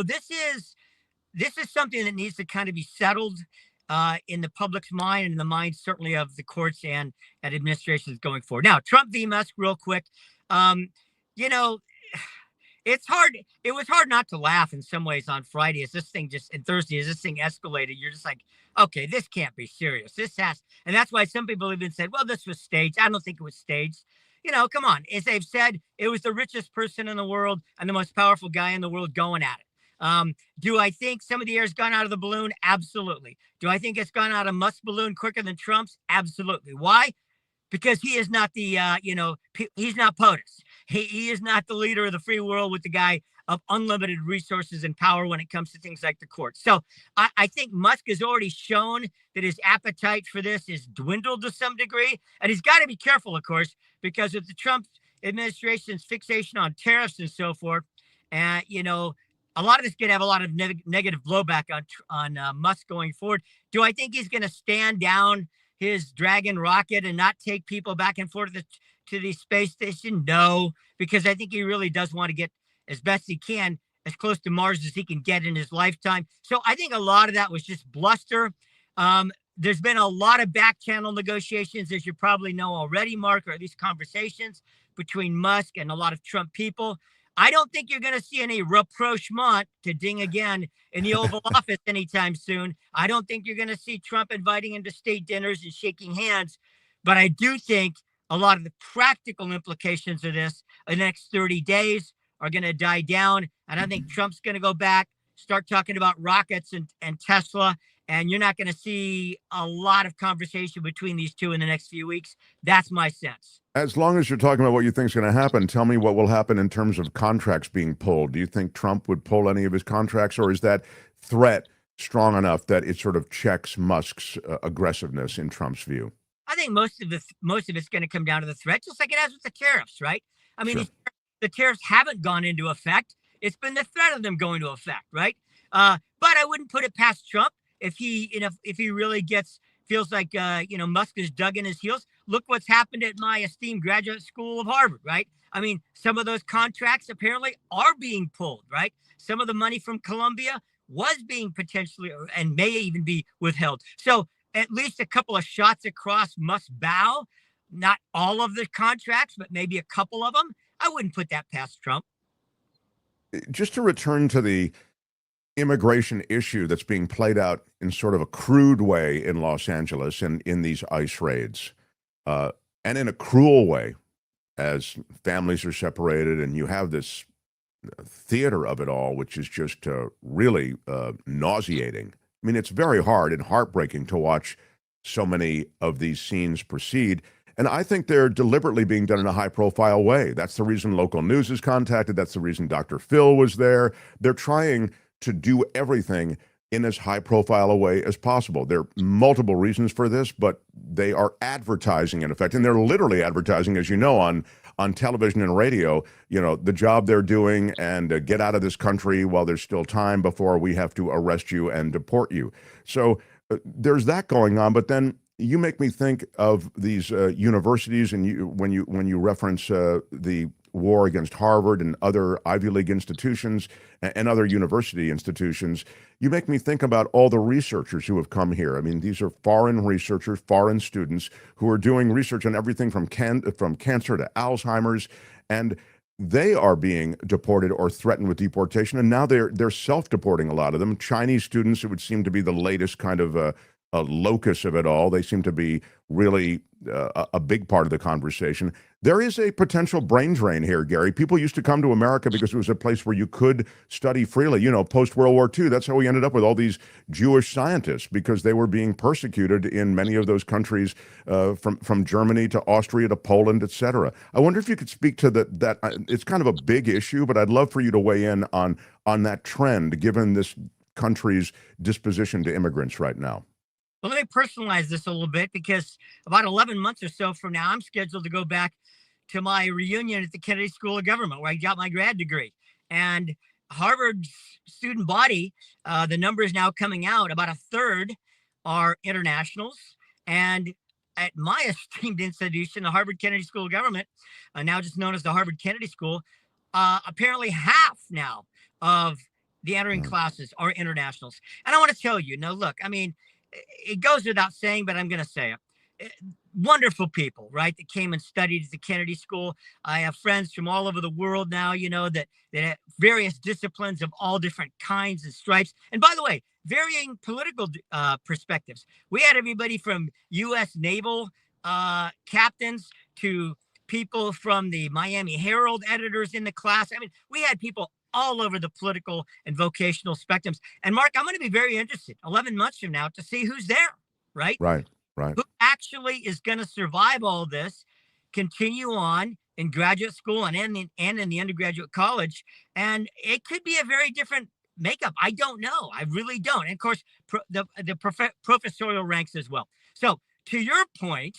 this is something that needs to kind of be settled in the public's mind and in the mind certainly of the courts and administrations going forward. Now, Trump v. Musk, real quick. You know, it's hard. It was hard not to laugh in some ways on Friday and Thursday as this thing escalated. You're just like, okay, this can't be serious. And that's why some people even said, well, this was staged. I don't think it was staged. You know, come on. As they've said, it was the richest person in the world and the most powerful guy in the world going at it. Do I think some of the air's gone out of the balloon? Absolutely. Do I think it's gone out of Musk's balloon quicker than Trump's? Absolutely. Why? Because he is not the, he's not POTUS. He is not the leader of the free world with the guy of unlimited resources and power when it comes to things like the courts. So I think Musk has already shown that his appetite for this is dwindled to some degree. And he's got to be careful, of course, because with the Trump administration's fixation on tariffs and so forth, a lot of this could have a lot of negative blowback on Musk going forward. Do I think he's going to stand down his Dragon rocket and not take people back and forth to the space station? No, because I think he really does want to get as best he can as close to Mars as he can get in his lifetime. So I think a lot of that was just bluster. There's been a lot of back channel negotiations, as you probably know already, Mark, or at least conversations between Musk and a lot of Trump people. I don't think you're going to see any rapprochement, to ding again, in the Oval Office anytime soon. I don't think you're going to see Trump inviting him to state dinners and shaking hands. But I do think a lot of the practical implications of this in the next 30 days are going to die down. And I think Trump's going to go back, start talking about rockets and Tesla. And you're not going to see a lot of conversation between these two in the next few weeks. That's my sense. as long as you're talking about what you think is going to happen, tell me what will happen in terms of contracts being pulled. Do you think Trump would pull any of his contracts, or is that threat strong enough that it sort of checks Musk's aggressiveness in Trump's view? I think most of it's going to come down to the threat, just like it has with the tariffs, right? I mean, Sure. the tariffs haven't gone into effect. It's been the threat of them going to effect, right? But I wouldn't put it past Trump if he really feels like Musk is dug in his heels. Look what's happened at my esteemed graduate school of Harvard, right? I mean, some of those contracts apparently are being pulled, right? Some of the money from Columbia was being potentially and may even be withheld. So at least a couple of shots across Musk's bow, not all of the contracts, but maybe a couple of them. I wouldn't put that past Trump. Just to return to the immigration issue that's being played out in sort of a crude way in Los Angeles and in these ICE raids, and in a cruel way, as families are separated and you have this theater of it all, which is just really nauseating. I mean, it's very hard and heartbreaking to watch so many of these scenes proceed. And I think they're deliberately being done in a high-profile way. That's the reason local news is contacted. That's the reason Dr. Phil was there. They're trying to do everything in as high-profile a way as possible. There are multiple reasons for this, but they are advertising, in effect. And they're literally advertising, as you know, on television and radio, the job they're doing and get out of this country while there's still time before we have to arrest you and deport you. So there's that going on. But then you make me think of these universities, and when you reference the war against Harvard and other Ivy League institutions and other university institutions, you make me think about all the researchers who have come here. I mean, these are foreign researchers, foreign students who are doing research on everything from cancer to Alzheimer's, and they are being deported or threatened with deportation, and now they're self-deporting, a lot of them. Chinese students, it would seem to be the latest kind of a locus of it all. They seem to be really a big part of the conversation. There is a potential brain drain here, Gary. People used to come to America because it was a place where you could study freely. You know, post-World War II, that's how we ended up with all these Jewish scientists, because they were being persecuted in many of those countries, from Germany to Austria to Poland, et cetera. I wonder if you could speak to that. It's kind of a big issue, but I'd love for you to weigh in on that trend, given this country's disposition to immigrants right now. Well, let me personalize this a little bit, because about 11 months or so from now, I'm scheduled to go back to my reunion at the Kennedy School of Government, where I got my grad degree. And Harvard's student body, the numbers now coming out, about a third are internationals. And at my esteemed institution, the Harvard Kennedy School of Government, now just known as the Harvard Kennedy School, apparently half now of the entering classes are internationals. And I want to tell you, look, I mean, it goes without saying, but I'm going to say it. Wonderful people, right, that came and studied at the Kennedy School. I have friends from all over the world now, that have various disciplines of all different kinds and stripes. And by the way, varying political perspectives. We had everybody from U.S. naval captains to people from the Miami Herald editors in the class. I mean, we had people all over the political and vocational spectrums. And Mark, I'm going to be very interested 11 months from now to see who's there, right? Right. Who actually is going to survive all this, continue on in graduate school and in the undergraduate college. And it could be a very different makeup. I don't know. I really don't. And of course, the professorial ranks as well. So to your point,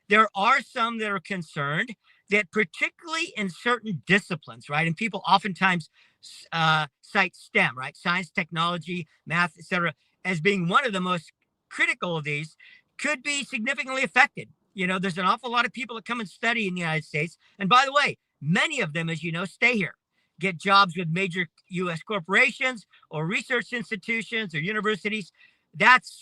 there are some that are concerned that particularly in certain disciplines, right? And people oftentimes cite STEM, right? Science, technology, math, etc., as being one of the most critical of these, could be significantly affected. There's an awful lot of people that come and study in the United States. And by the way, many of them, as you know, stay here, get jobs with major U.S. corporations or research institutions or universities. That's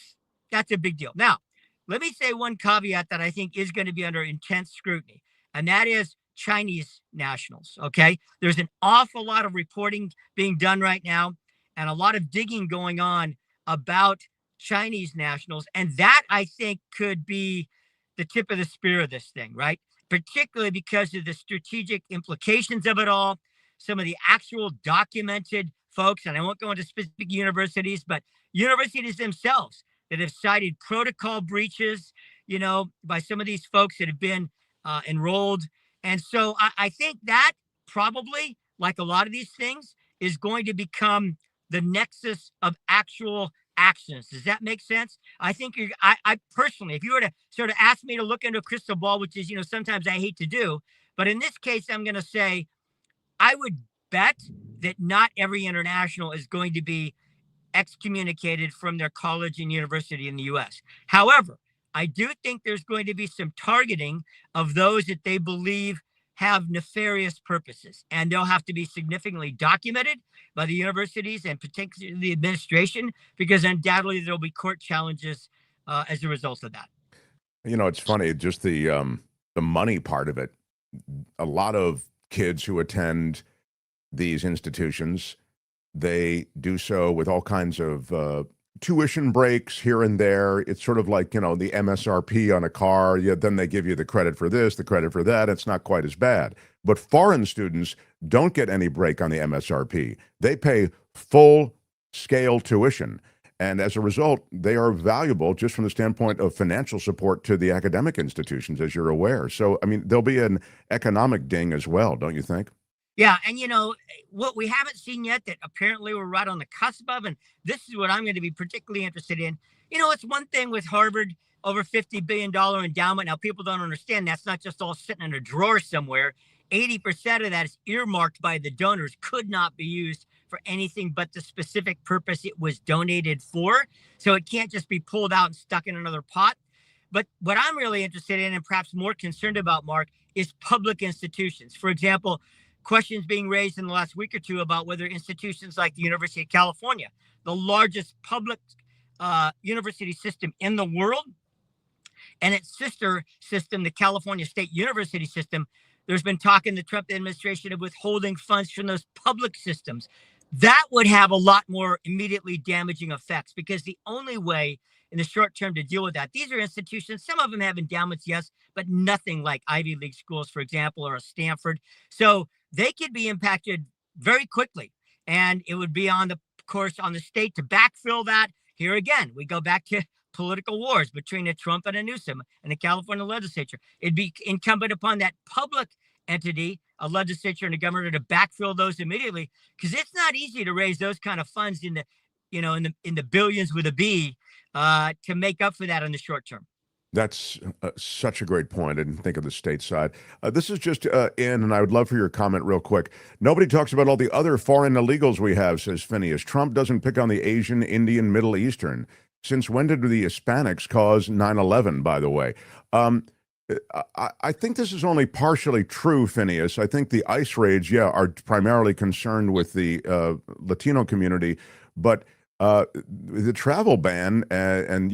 a big deal. Now, let me say one caveat that I think is going to be under intense scrutiny, and that is Chinese nationals, okay? There's an awful lot of reporting being done right now and a lot of digging going on about Chinese nationals. And that, I think, could be the tip of the spear of this thing, right? Particularly because of the strategic implications of it all, some of the actual documented folks, and I won't go into specific universities, but universities themselves that have cited protocol breaches, by some of these folks that have been enrolled. And so I think that probably, like a lot of these things, is going to become the nexus of actual actions. Does that make sense? I think I personally, if you were to sort of ask me to look into a crystal ball, which is, sometimes I hate to do, but in this case, I'm going to say, I would bet that not every international is going to be excommunicated from their college and university in the U.S. However, I do think there's going to be some targeting of those that they believe have nefarious purposes, and they'll have to be significantly documented by the universities and particularly the administration, because undoubtedly there'll be court challenges as a result of that. It's funny, just the money part of it. A lot of kids who attend these institutions, they do so with all kinds of tuition breaks here and there. It's sort of like, the MSRP on a car. Then they give you the credit for this, the credit for that. It's not quite as bad. But foreign students don't get any break on the MSRP. They pay full scale tuition. And as a result, they are valuable just from the standpoint of financial support to the academic institutions, as you're aware. So, I mean, there'll be an economic ding as well, don't you think? Yeah. And, what we haven't seen yet that apparently we're right on the cusp of, and this is what I'm going to be particularly interested in. It's one thing with Harvard, over $50 billion endowment. Now, people don't understand that's not just all sitting in a drawer somewhere. 80% of that is earmarked by the donors, could not be used for anything but the specific purpose it was donated for. So it can't just be pulled out and stuck in another pot. But what I'm really interested in and perhaps more concerned about, Mark, is public institutions. For example, questions being raised in the last week or two about whether institutions like the University of California, the largest public university system in the world, and its sister system, the California State University system, there's been talk in the Trump administration of withholding funds from those public systems. That would have a lot more immediately damaging effects, because the only way in the short term to deal with that, these are institutions, some of them have endowments, yes, but nothing like Ivy League schools, for example, or a Stanford. So they could be impacted very quickly. And it would be on the course on the state to backfill that. Here again, we go back to political wars between a Trump and a Newsom and the California legislature. It'd be incumbent upon that public entity, a legislature and a governor, to backfill those immediately, because it's not easy to raise those kind of funds in the, in the billions with a B, to make up for that in the short term. That's such a great point. I didn't think of the state side. This is just in, and I would love for your comment real quick. Nobody talks about all the other foreign illegals we have, says Phineas. Trump doesn't pick on the Asian, Indian, Middle Eastern. Since when did the Hispanics cause 9/11, by the way? I think this is only partially true, Phineas. I think the ICE raids, are primarily concerned with the Latino community, but the travel ban and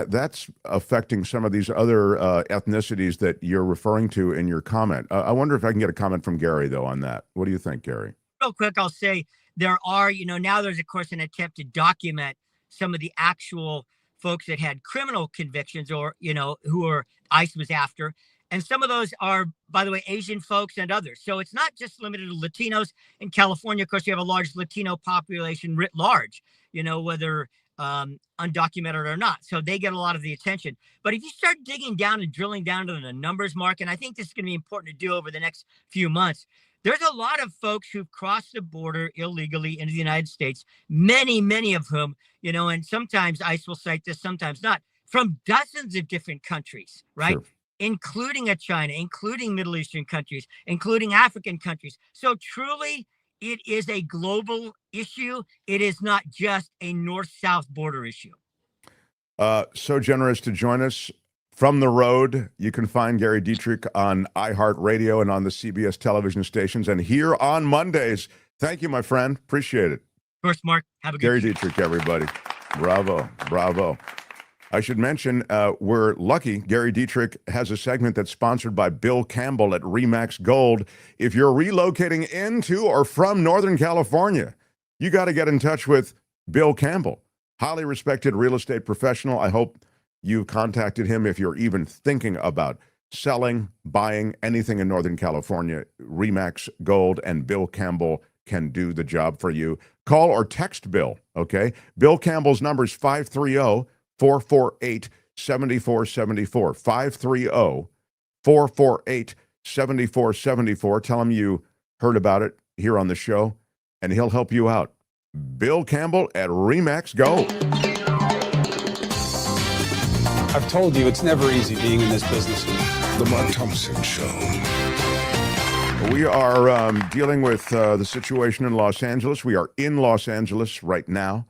that's affecting some of these other ethnicities that you're referring to in your comment. I wonder if I can get a comment from Gary, though, on that. What do you think, Gary? Real quick, I'll say there are, now there's, of course, an attempt to document some of the actual folks that had criminal convictions or, who are ICE was after. And some of those are, by the way, Asian folks and others. So it's not just limited to Latinos. In California, of course, you have a large Latino population writ large, whether undocumented or not. So they get a lot of the attention. But if you start digging down and drilling down to the numbers, Mark, and I think this is going to be important to do over the next few months, there's a lot of folks who've crossed the border illegally into the United States, many of whom, and sometimes ICE will cite this, sometimes not, from dozens of different countries, right? Sure. Including China, including Middle Eastern countries, including African countries. So truly, it is a global issue. It is not just a north-south border issue. So generous to join us from the road. You can find Gary Dietrich on iHeart Radio and on the CBS television stations and here on Mondays. Thank you, my friend. Appreciate it. Of course, Mark. Have a good Gary Dietrich, everybody. Bravo. I should mention, we're lucky. Gary Dietrich has a segment that's sponsored by Bill Campbell at Remax Gold. If you're relocating into or from Northern California, you got to get in touch with Bill Campbell, highly respected real estate professional. I hope you contacted him if you're even thinking about selling, buying anything in Northern California. Remax Gold and Bill Campbell can do the job for you. Call or text Bill, okay? Bill Campbell's number is 530-448-7474. 530-448-7474. Tell him you heard about it here on the show, and he'll help you out. Bill Campbell at Remax Gold. I've told you it's never easy being in this business. The Mark Thompson Show. We are dealing with the situation in Los Angeles. We are in Los Angeles right now,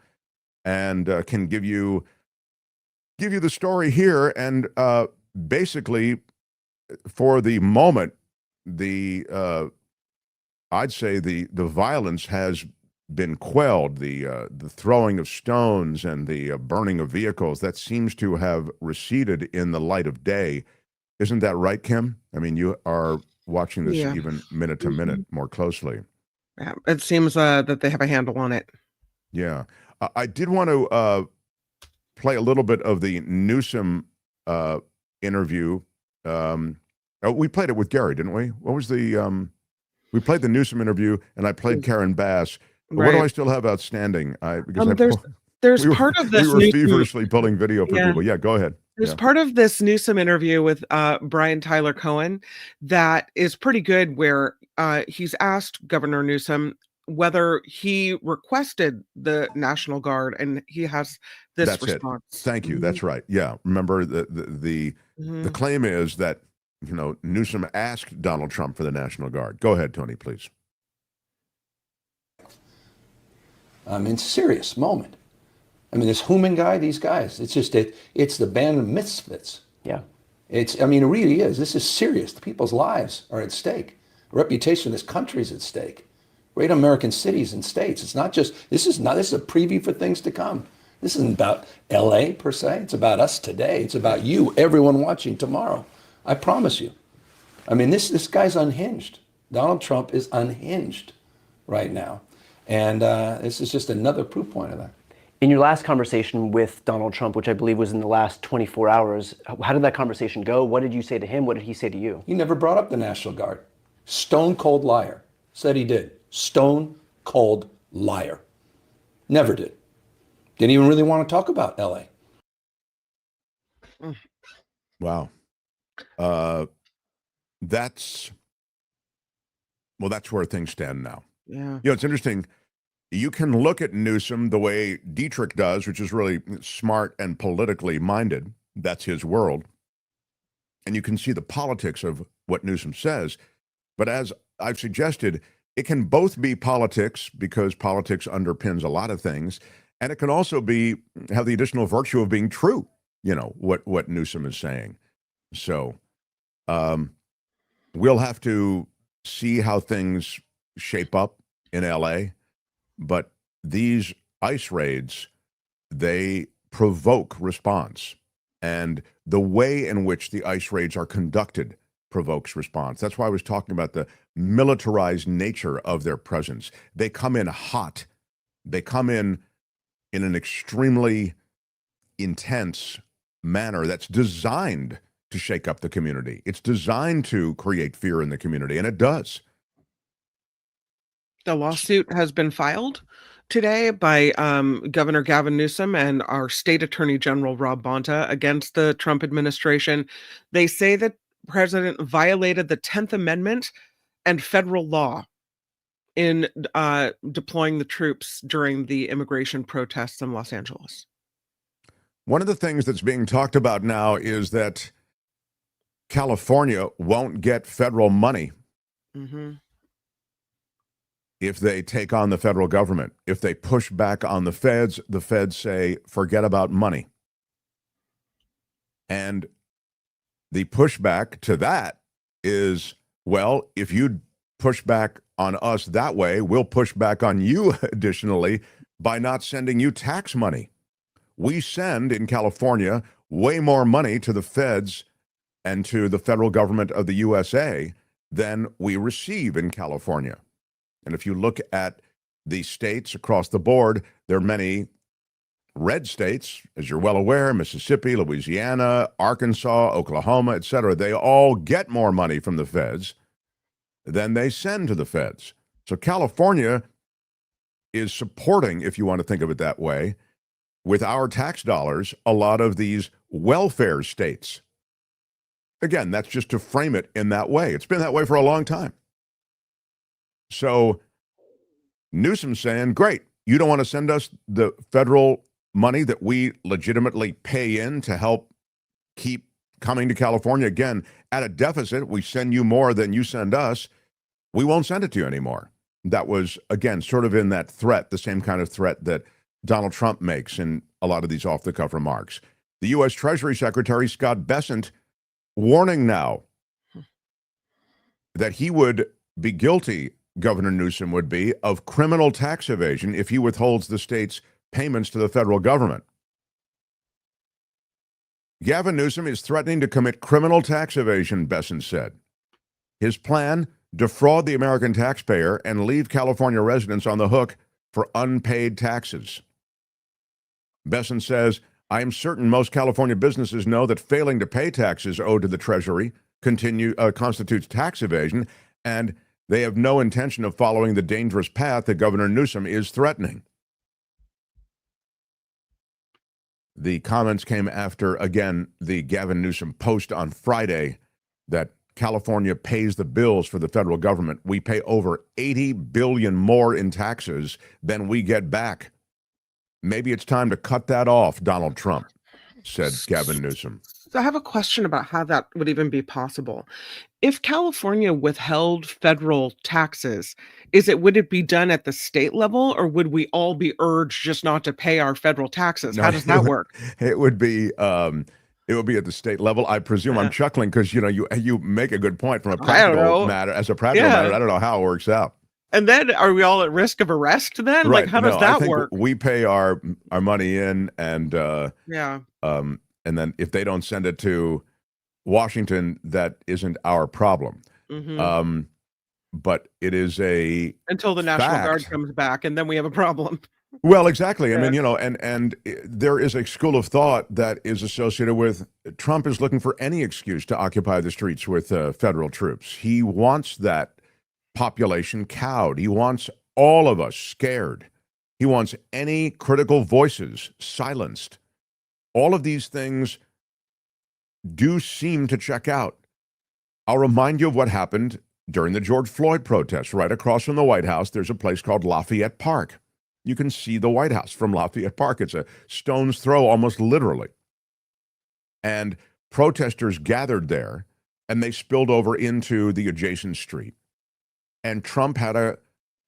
and can give you the story here. And basically, for the moment, I'd say the violence has been quelled. The throwing of stones and the burning of vehicles, that seems to have receded in the light of day. Isn't that right, Kim? I mean, you are watching this even minute to minute more closely. Yeah, it seems that they have a handle on it. Yeah. I did want to play a little bit of the Newsom interview. We played it with Gary, didn't we? What was the... we played the Newsom interview, and I played Karen Bass. Right. What do I still have outstanding? There's part of this. We were feverishly pulling video for people. Yeah, go ahead. There's part of this Newsom interview with Brian Tyler Cohen that is pretty good, where he's asked Governor Newsom whether he requested the National Guard, and he has this response. Thank you. That's right. Yeah. Remember, the claim is that Newsom asked Donald Trump for the National Guard. Go ahead, Tony, please. In serious moment. I mean, this Human guy, these guys, it's just it's the band of misfits Yeah. I mean, it really is. This is serious. People's lives are at stake. The reputation of this country is at stake. Great American cities and states. It's not just, this is a preview for things to come. This isn't about LA per se. It's about us today. It's about you, everyone watching tomorrow. I promise you. I mean, this guy's unhinged. Donald Trump is unhinged right now. And this is just another proof point of that. In your last conversation with Donald Trump, which I believe was in the last 24 hours, how did that conversation go? What did you say to him? What did he say to you? He never brought up the National Guard. Stone cold liar. Said he did. Stone cold liar. Never did. Didn't even really want to talk about LA. Wow. That's where things stand now. Yeah. You know, it's interesting. You can look at Newsom the way Dietrich does, which is really smart and politically minded. That's his world. And you can see the politics of what Newsom says. But as I've suggested, it can both be politics because politics underpins a lot of things. And it can also have the additional virtue of being true, you know, what Newsom is saying. So we'll have to see how things shape up in LA. But these ICE raids, they provoke response. And the way in which the ICE raids are conducted provokes response. That's why I was talking about the militarized nature of their presence. They come in hot. They come in an extremely intense manner that's designed to shake up the community. It's designed to create fear in the community, and it does. The lawsuit has been filed today by Governor Gavin Newsom and our state attorney general, Rob Bonta, against the Trump administration. They say that the president violated the 10th Amendment and federal law in deploying the troops during the immigration protests in Los Angeles. One of the things that's being talked about now is that California won't get federal money if they take on the federal government. If they push back on the feds say, forget about money. And the pushback to that is, well, if you push back on us that way, we'll push back on you additionally by not sending you tax money. We send in California way more money to the feds and to the federal government of the USA than we receive in California. And if you look at the states across the board, there are many red states, as you're well aware, Mississippi, Louisiana, Arkansas, Oklahoma, et cetera. They all get more money from the feds than they send to the feds. So California is supporting, if you want to think of it that way, with our tax dollars, a lot of these welfare states. Again, that's just to frame it in that way. It's been that way for a long time. So Newsom's saying, great, you don't want to send us the federal money that we legitimately pay in to help keep coming to California. Again, at a deficit, we send you more than you send us. We won't send it to you anymore. That was, again, sort of in that threat, the same kind of threat that Donald Trump makes in a lot of these off-the-cuff remarks. The U.S. Treasury Secretary, Scott Bessent, warning now that he would be guilty, Governor Newsom would be, of criminal tax evasion if he withholds the state's payments to the federal government. Gavin Newsom is threatening to commit criminal tax evasion, Bessent said. His plan, defraud the American taxpayer and leave California residents on the hook for unpaid taxes. Bessent says, I am certain most California businesses know that failing to pay taxes owed to the Treasury constitutes tax evasion, and they have no intention of following the dangerous path that Governor Newsom is threatening. The comments came after, again, the Gavin Newsom post on Friday that California pays the bills for the federal government. We pay over $80 billion more in taxes than we get back. Maybe it's time to cut that off, Donald Trump, said Gavin Newsom. So I have a question about how that would even be possible. If California withheld federal taxes, would it be done at the state level, or would we all be urged just not to pay our federal taxes? No, How does that work? It would be It will be at the state level. I presume I'm chuckling because you make a good point from a I don't practical know. matter. As a practical matter, I don't know how it works out. And then are we all at risk of arrest then? Right. Like, how does I that think work? we pay our money in, and Yeah. and then if they don't send it to Washington, that isn't our problem. Mhm. But it is a Until the National Guard fact. comes back, and then we have a problem. Well, exactly. I Yeah. mean, and there is a school of thought that is associated with Trump is looking for any excuse to occupy the streets with federal troops. He wants that population cowed. He wants all of us scared. He wants any critical voices silenced. All of these things do seem to check out. I'll remind you of what happened during the George Floyd protests. Right across from the White House, there's a place called Lafayette Park. You can see the White House from Lafayette Park. It's a stone's throw, almost literally. And protesters gathered there, and they spilled over into the adjacent street. And Trump had a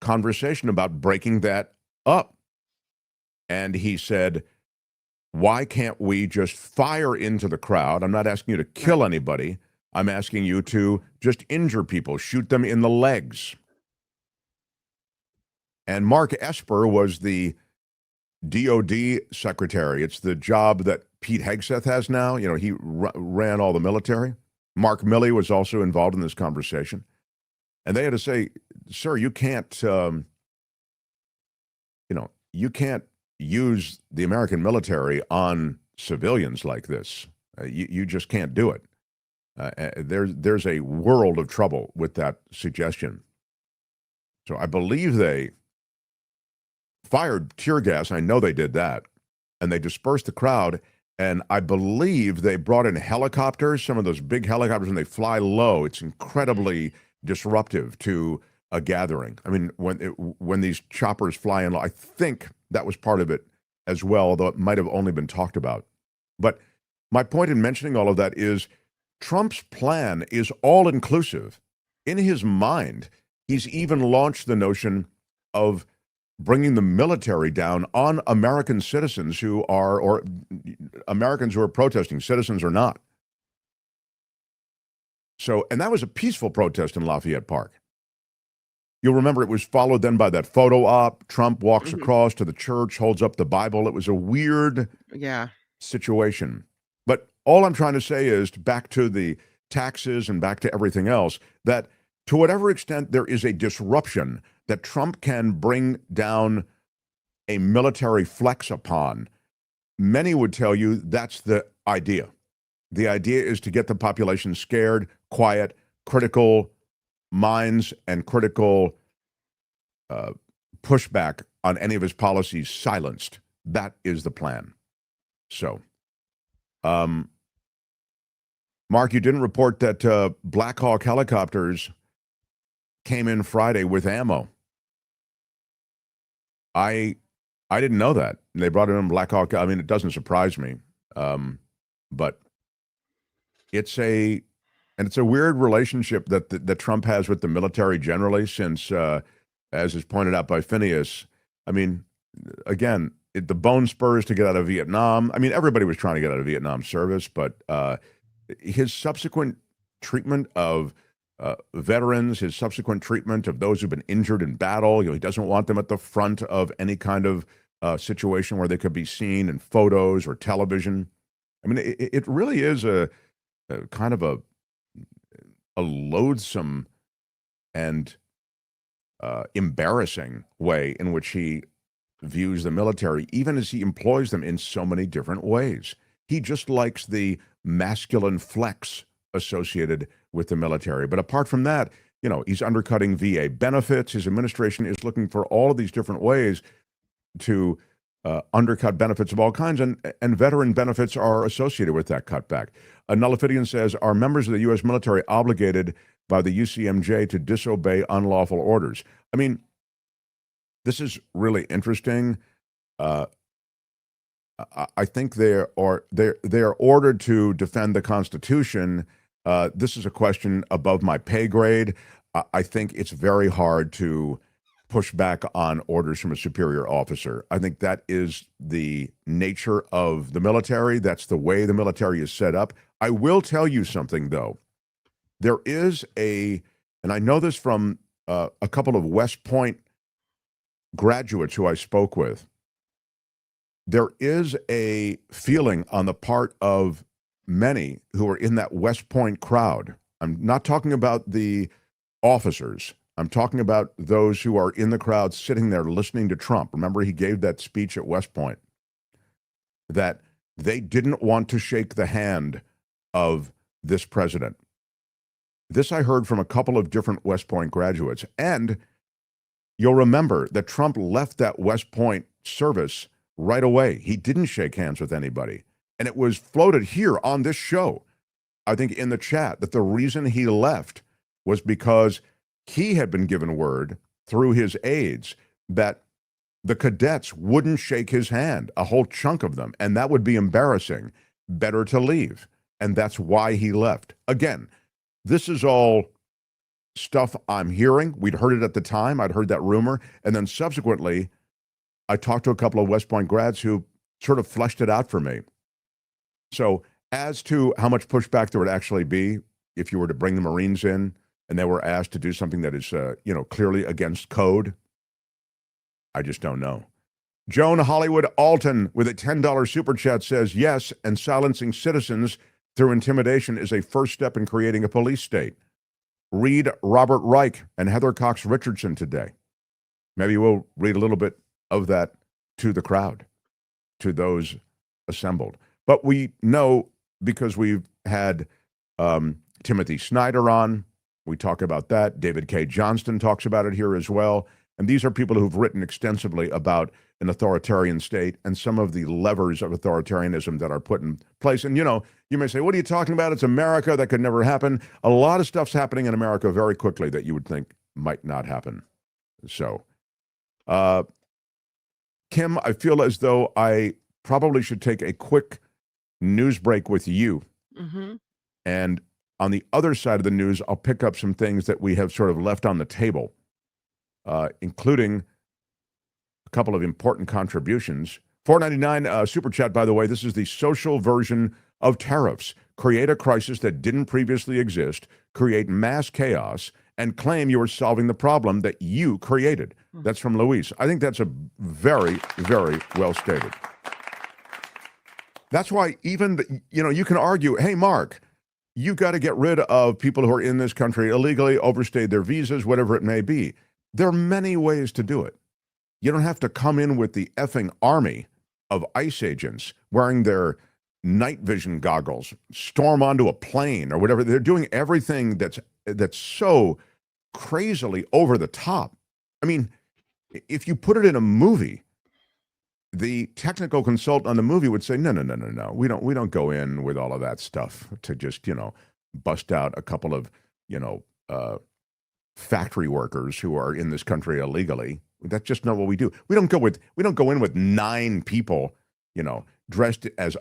conversation about breaking that up. And he said, why can't we just fire into the crowd? I'm not asking you to kill anybody. I'm asking you to just injure people, shoot them in the legs. And Mark Esper was the DOD secretary. It's the job that Pete Hegseth has now. He ran all the military. Mark Milley was also involved in this conversation. And they had to say, sir, you can't, you can't use the American military on civilians like this. You just can't do it. There's a world of trouble with that suggestion. So I believe they fired tear gas. I know they did that. And they dispersed the crowd. And I believe they brought in helicopters, some of those big helicopters, and they fly low. It's incredibly disruptive to a gathering. I mean, when these choppers fly in, I think that was part of it as well, although it might have only been talked about. But my point in mentioning all of that is Trump's plan is all-inclusive. In his mind, he's even launched the notion of bringing the military down on American citizens who are, or Americans who are protesting, citizens or not. So, and that was a peaceful protest in Lafayette Park. You'll remember it was followed then by that photo op. Trump walks across to the church, holds up the Bible. It was a weird situation. But all I'm trying to say is, back to the taxes and back to everything else, that to whatever extent there is a disruption that Trump can bring down a military flex upon, many would tell you that's the idea. The idea is to get the population scared, quiet, critical minds, and critical pushback on any of his policies silenced. That is the plan. So, Mark, you didn't report that Black Hawk helicopters came in Friday with ammo. I didn't know that. They brought in Black Hawk. I mean, it doesn't surprise me, but it's a weird relationship that Trump has with the military generally. Since, as is pointed out by Phineas, I mean, again, the bone spurs to get out of Vietnam. I mean, everybody was trying to get out of Vietnam service, but his subsequent treatment of veterans, his subsequent treatment of those who've been injured in battle, he doesn't want them at the front of any kind of situation where they could be seen in photos or television. I mean, it really is a kind of a loathsome and embarrassing way in which he views the military, even as he employs them in so many different ways. He just likes the masculine flex associated with the military. But apart from that, he's undercutting VA benefits. His administration is looking for all of these different ways to undercut benefits of all kinds, and veteran benefits are associated with that cutback. Nullifidian says, are members of the U.S. military obligated by the UCMJ to disobey unlawful orders? I mean, this is really interesting. I think they are ordered to defend the Constitution. This is a question above my pay grade. I think it's very hard to push back on orders from a superior officer. I think that is the nature of the military. That's the way the military is set up. I will tell you something, though. There is and I know this from a couple of West Point graduates who I spoke with, there is a feeling on the part of many who are in that West Point crowd. I'm not talking about the officers. I'm talking about those who are in the crowd sitting there listening to Trump. Remember, he gave that speech at West Point, that they didn't want to shake the hand of this president. This I heard from a couple of different West Point graduates. And you'll remember that Trump left that West Point service right away. He didn't shake hands with anybody. And it was floated here on this show, I think in the chat, that the reason he left was because he had been given word through his aides that the cadets wouldn't shake his hand, a whole chunk of them, and that would be embarrassing. Better to leave. And that's why he left. Again, this is all stuff I'm hearing. We'd heard it at the time. I'd heard that rumor. And then subsequently, I talked to a couple of West Point grads who sort of fleshed it out for me. So as to how much pushback there would actually be if you were to bring the Marines in and they were asked to do something that is, clearly against code, I just don't know. Joan Hollywood Alton with a $10 super chat says, yes, and silencing citizens through intimidation is a first step in creating a police state. Read Robert Reich and Heather Cox Richardson today. Maybe we'll read a little bit of that to the crowd, to those assembled. But we know, because we've had Timothy Snyder on, we talk about that. David K. Johnston talks about it here as well. And these are people who've written extensively about an authoritarian state and some of the levers of authoritarianism that are put in place. And, you may say, what are you talking about? It's America. That could never happen. A lot of stuff's happening in America very quickly that you would think might not happen. So, Kim, I feel as though I probably should take a quick news break with you. Mm-hmm. And on the other side of the news, I'll pick up some things that we have sort of left on the table, including a couple of important contributions. $4.99 super chat, by the way. This is the social version of tariffs. Create a crisis that didn't previously exist, create mass chaos, and claim you are solving the problem that you created. That's from Luis. I think that's a very, very well stated. That's why even, you can argue, hey, Mark, you got to get rid of people who are in this country illegally, overstayed their visas, whatever it may be. There are many ways to do it. You don't have to come in with the effing army of ICE agents wearing their night vision goggles, storm onto a plane or whatever. They're doing everything that's so crazily over the top. I mean, if you put it in a movie, the technical consultant on the movie would say, no. We don't go in with all of that stuff to just, bust out a couple of, factory workers who are in this country illegally. That's just not what we do. We don't go in with 9 people, dressed as,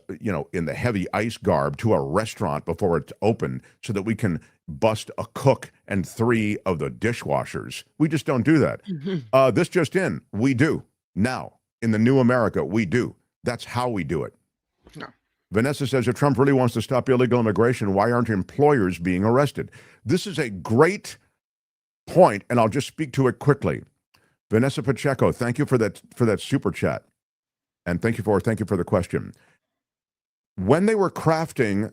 in the heavy ice garb to a restaurant before it's open so that we can bust a cook and 3 of the dishwashers. We just don't do that. Mm-hmm. This just in, we do now. In the new America, we do. That's how we do it. No. Vanessa says, if Trump really wants to stop illegal immigration, why aren't employers being arrested? This is a great point, and I'll just speak to it quickly. Vanessa Pacheco, thank you for that super chat. And thank you for the question. When they were crafting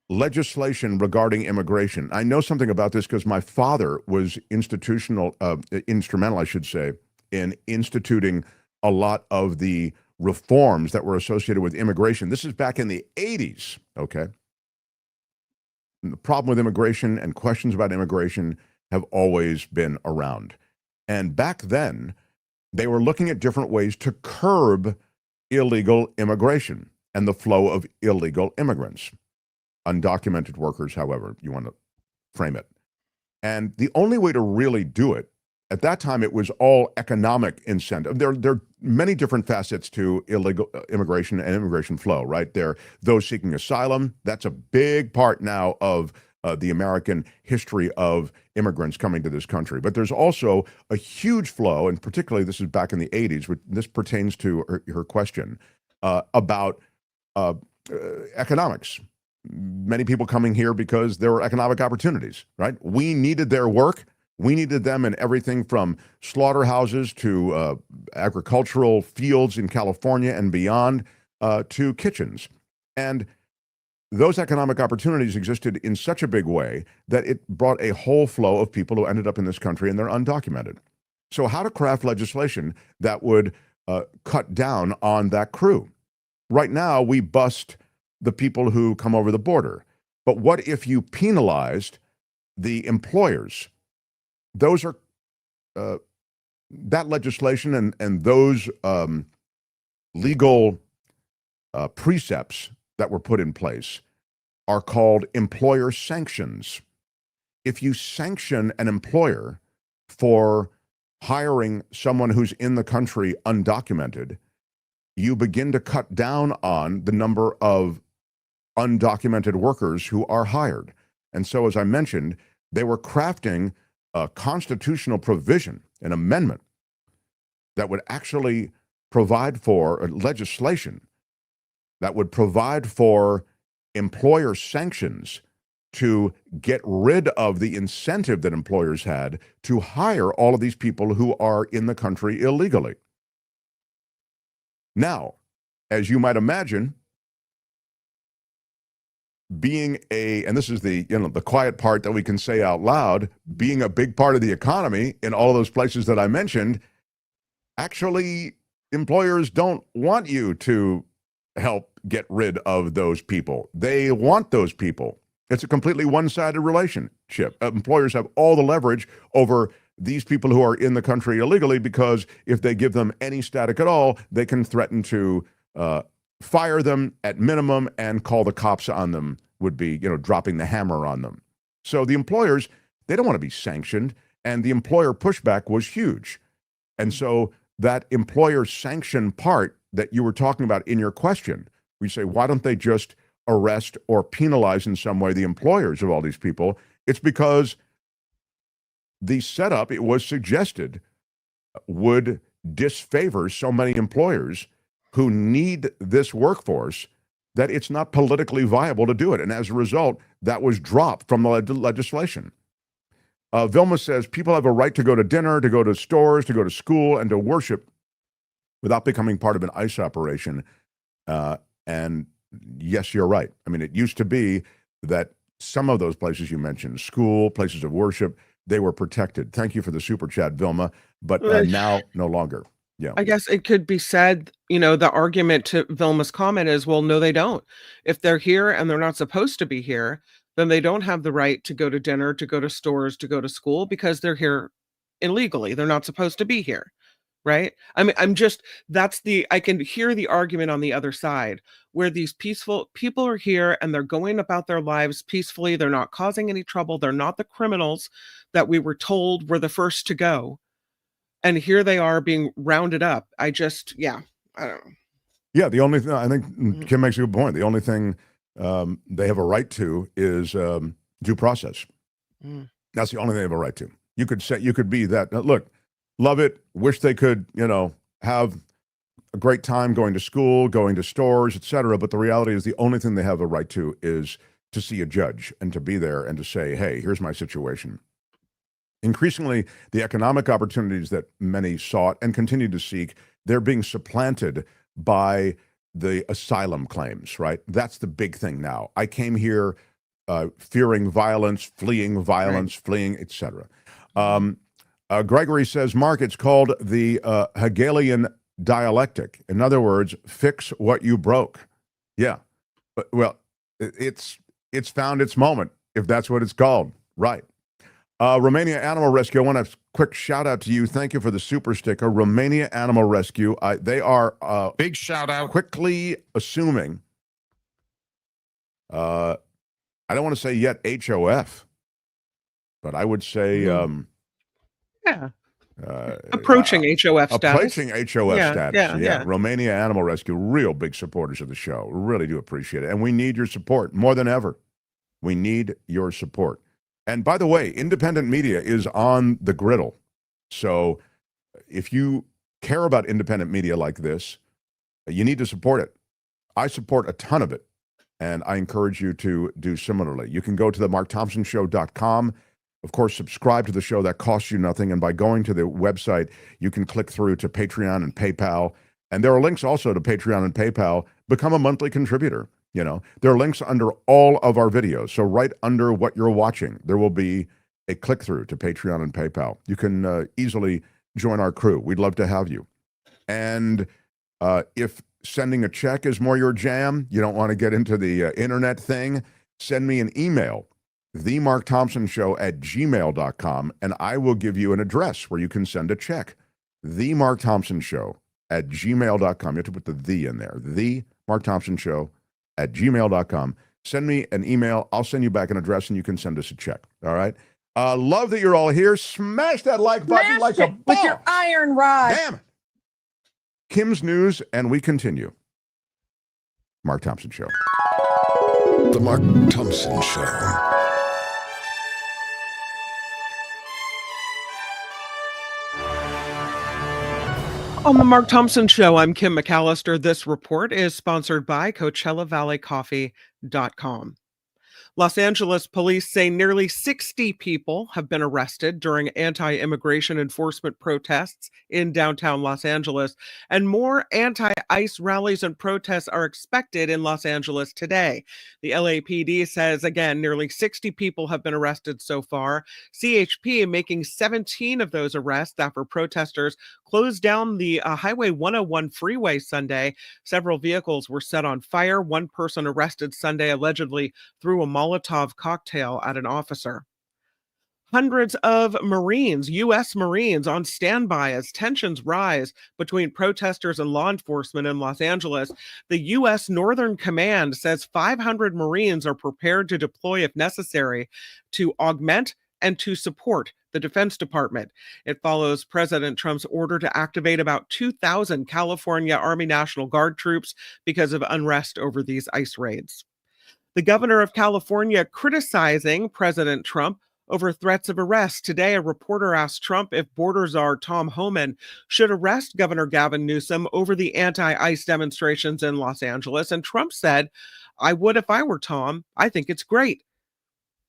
legislation regarding immigration, I know something about this because my father was instrumental, I should say, in instituting a lot of the reforms that were associated with immigration. This is back in the 80s, okay? And the problem with immigration and questions about immigration have always been around. And back then, they were looking at different ways to curb illegal immigration and the flow of illegal immigrants. Undocumented workers, however you want to frame it. And the only way to really do it, at that time, it was all economic incentive. There are many different facets to illegal immigration and immigration flow, right? There, those seeking asylum, that's a big part now of the American history of immigrants coming to this country. But there's also a huge flow, and particularly this is back in the 80s, which this pertains to her question about economics. Many people coming here because there were economic opportunities, right? We needed their work. We needed them in everything from slaughterhouses to agricultural fields in California and beyond to kitchens. And those economic opportunities existed in such a big way that it brought a whole flow of people who ended up in this country and they're undocumented. So how to craft legislation that would cut down on that crew? Right now, we bust the people who come over the border. But what if you penalized the employers? Those are that legislation and those legal precepts that were put in place are called employer sanctions. If you sanction an employer for hiring someone who's in the country undocumented, you begin to cut down on the number of undocumented workers who are hired. And so, as I mentioned, they were crafting a constitutional provision, an amendment that would actually provide for legislation that would provide for employer sanctions to get rid of the incentive that employers had to hire all of these people who are in the country illegally. Now, as you might imagine, being and this is the quiet part that we can say out loud, being a big part of the economy in all of those places that I mentioned, actually employers don't want you to help get rid of those people. They want those people. It's a completely one-sided relationship. Employers have all the leverage over these people who are in the country illegally because if they give them any static at all, they can threaten to fire them at minimum and call the cops on them, would be, dropping the hammer on them. So the employers, they don't want to be sanctioned, and the employer pushback was huge. And so that employer sanction part that you were talking about in your question, we say, why don't they just arrest or penalize in some way the employers of all these people? It's because the setup, it was suggested, would disfavor so many employers who need this workforce that it's not politically viable to do it. And as a result, that was dropped from the legislation. Vilma says, people have a right to go to dinner, to go to stores, to go to school, and to worship without becoming part of an ICE operation. And yes, you're right. I mean, it used to be that some of those places you mentioned, school, places of worship, they were protected. Thank you for the super chat, Vilma, but now no longer. Yeah. I guess it could be said, the argument to Vilma's comment is, well, no, they don't. If they're here and they're not supposed to be here, then they don't have the right to go to dinner, to go to stores, to go to school because they're here illegally. They're not supposed to be here. Right? I mean, I can hear the argument on the other side where these peaceful people are here and they're going about their lives peacefully. They're not causing any trouble. They're not the criminals that we were told were the first to go. And here they are being rounded up. I don't know. Yeah, the only thing, I think Kim makes a good point. The only thing they have a right to is due process. That's the only thing they have a right to. You could be that, look, love it, wish they could, have a great time going to school, going to stores, etc. But the reality is the only thing they have a right to is to see a judge and to be there and to say, hey, here's my situation. Increasingly, the economic opportunities that many sought and continue to seek, they're being supplanted by the asylum claims, right? That's the big thing now. I came here fearing violence, fleeing, etc. Gregory says, Mark, it's called the Hegelian dialectic. In other words, fix what you broke. Yeah. Well, it's found its moment, if that's what it's called. Right. Romania Animal Rescue, I want a quick shout out to you. Thank you for the super sticker. Romania Animal Rescue, they are big shout out. Quickly assuming, I don't want to say yet HOF, but I would say approaching HOF status. Approaching HOF status. Yeah. Romania Animal Rescue, real big supporters of the show. Really do appreciate it. And we need your support more than ever. We need your support. And by the way, independent media is on the griddle. So if you care about independent media like this, you need to support it. I support a ton of it, and I encourage you to do similarly. You can go to the markthompsonshow.com. Of course, subscribe to the show. That costs you nothing. And by going to the website, you can click through to Patreon and PayPal. And there are links also to Patreon and PayPal. Become a monthly contributor. You know, there are links under all of our videos. So right under what you're watching, there will be a click through to Patreon and PayPal. You can easily join our crew. We'd love to have you. And if sending a check is more your jam, you don't want to get into the internet thing, send me an email, themarkthompsonshow@gmail.com, and I will give you an address where you can send a check. themarkthompsonshow@gmail.com. You have to put the in there. themarkthompsonshow@gmail.com. Send me an email. I'll send you back an address, and you can send us a check. All right? Love that you're all here. Smash that like button like a ball. With your iron rod. Damn it. Kim's News, and we continue. Mark Thompson Show. The Mark Thompson Show. On the Mark Thompson Show, I'm Kim McAllister. This report is sponsored by CoachellaValleyCoffee.com. Los Angeles police say nearly 60 people have been arrested during anti-immigration enforcement protests in downtown Los Angeles, and more anti-ICE rallies and protests are expected in Los Angeles today. The LAPD says, again, nearly 60 people have been arrested so far. CHP making 17 of those arrests after protesters closed down the Highway 101 freeway Sunday. Several vehicles were set on fire. One person arrested Sunday allegedly threw a Molotov cocktail at an officer. Hundreds of Marines, U.S. Marines, on standby as tensions rise between protesters and law enforcement in Los Angeles. The U.S. Northern Command says 500 Marines are prepared to deploy if necessary to augment and to support the Defense Department. It follows President Trump's order to activate about 2,000 California Army National Guard troops because of unrest over these ICE raids. The governor of California criticizing President Trump over threats of arrest. Today, a reporter asked Trump if border czar Tom Homan should arrest Governor Gavin Newsom over the anti-ICE demonstrations in Los Angeles. And Trump said, "I would if I were Tom. I think it's great."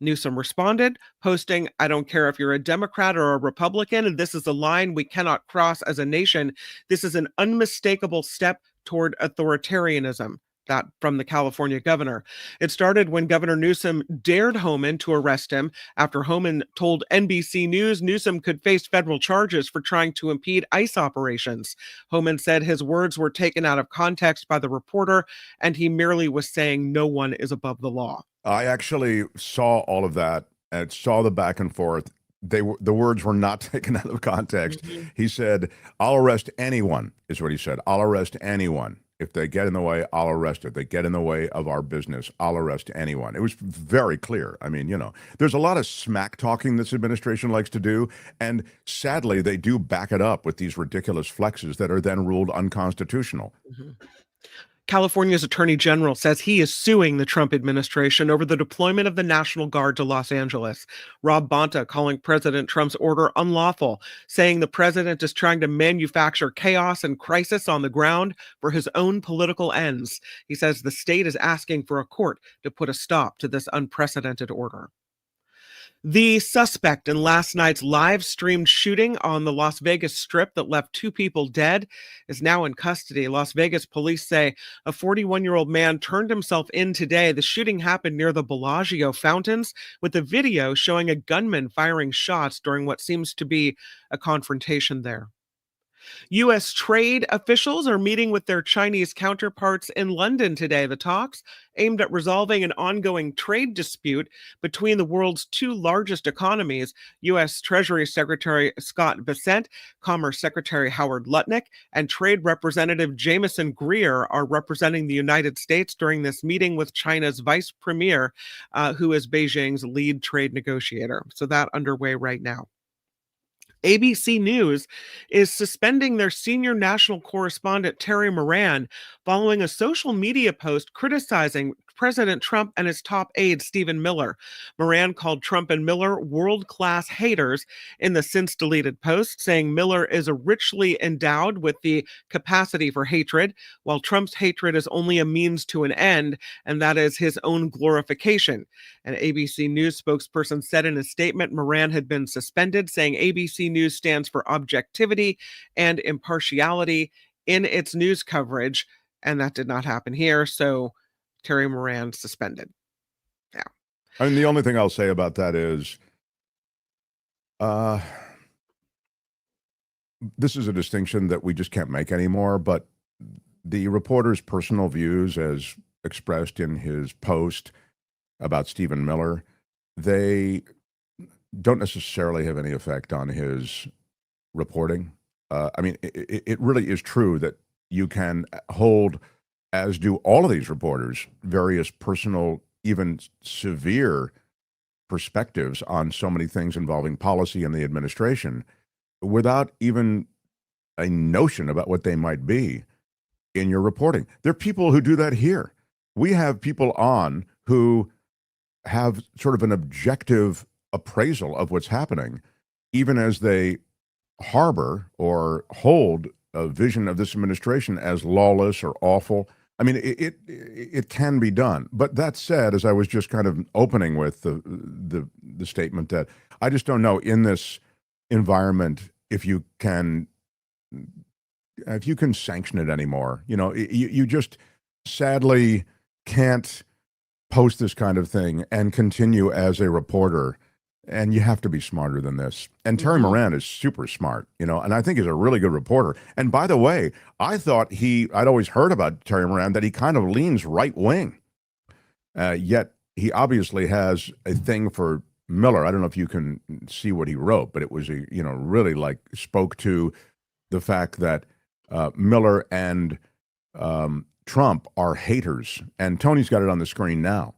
Newsom responded, posting, "I don't care if you're a Democrat or a Republican, and this is a line we cannot cross as a nation. This is an unmistakable step toward authoritarianism." That from the California governor. It started when Governor Newsom dared Homan to arrest him after Homan told NBC News Newsom could face federal charges for trying to impede ICE operations. Homan said his words were taken out of context by the reporter, and he merely was saying no one is above the law. I actually saw all of that and saw the back and forth. The words were not taken out of context. Mm-hmm. He said, "I'll arrest anyone," is what he said. "I'll arrest anyone. If they get in the way, I'll arrest it. If they get in the way of our business, I'll arrest anyone." It was very clear. I mean, you know, there's a lot of smack talking this administration likes to do. And sadly, they do back it up with these ridiculous flexes that are then ruled unconstitutional. Mm-hmm. California's Attorney General says he is suing the Trump administration over the deployment of the National Guard to Los Angeles. Rob Bonta calling President Trump's order unlawful, saying the president is trying to manufacture chaos and crisis on the ground for his own political ends. He says the state is asking for a court to put a stop to this unprecedented order. The suspect in last night's live-streamed shooting on the Las Vegas Strip that left 2 people dead is now in custody. Las Vegas police say a 41-year-old man turned himself in today. The shooting happened near the Bellagio fountains, with a video showing a gunman firing shots during what seems to be a confrontation there. U.S. trade officials are meeting with their Chinese counterparts in London today. The talks aimed at resolving an ongoing trade dispute between the world's 2 largest economies. U.S. Treasury Secretary Scott Bessent, Commerce Secretary Howard Lutnick, and Trade Representative Jameson Greer are representing the United States during this meeting with China's Vice Premier, who is Beijing's lead trade negotiator. So that underway right now. ABC News is suspending their senior national correspondent Terry Moran following a social media post criticizing President Trump and his top aide, Stephen Miller. Moran called Trump and Miller world-class haters in the since-deleted post, saying Miller is richly endowed with the capacity for hatred, while Trump's hatred is only a means to an end, and that is his own glorification. An ABC News spokesperson said in a statement Moran had been suspended, saying ABC News stands for objectivity and impartiality in its news coverage, and that did not happen here, so Terry Moran suspended. Yeah. I mean, the only thing I'll say about that is this is a distinction that we just can't make anymore, but the reporter's personal views as expressed in his post about Stephen Miller, they don't necessarily have any effect on his reporting. I mean, it really is true that you can hold, as do all of these reporters, various personal, even severe perspectives on so many things involving policy and the administration without even a notion about what they might be in your reporting. There are people who do that here. We have people on who have sort of an objective appraisal of what's happening, even as they harbor or hold a vision of this administration as lawless or awful. I mean, it can be done. But that said, as I was just kind of opening with the statement that I just don't know in this environment if you can sanction it anymore. You know, you just sadly can't post this kind of thing and continue as a reporter. And you have to be smarter than this. And Terry Moran is super smart, you know, and I think he's a really good reporter. And by the way, I thought I'd always heard about Terry Moran that he kind of leans right wing. Yet he obviously has a thing for Miller. I don't know if you can see what he wrote, but it was, really like spoke to the fact that Miller and Trump are haters. And Tony's got it on the screen now.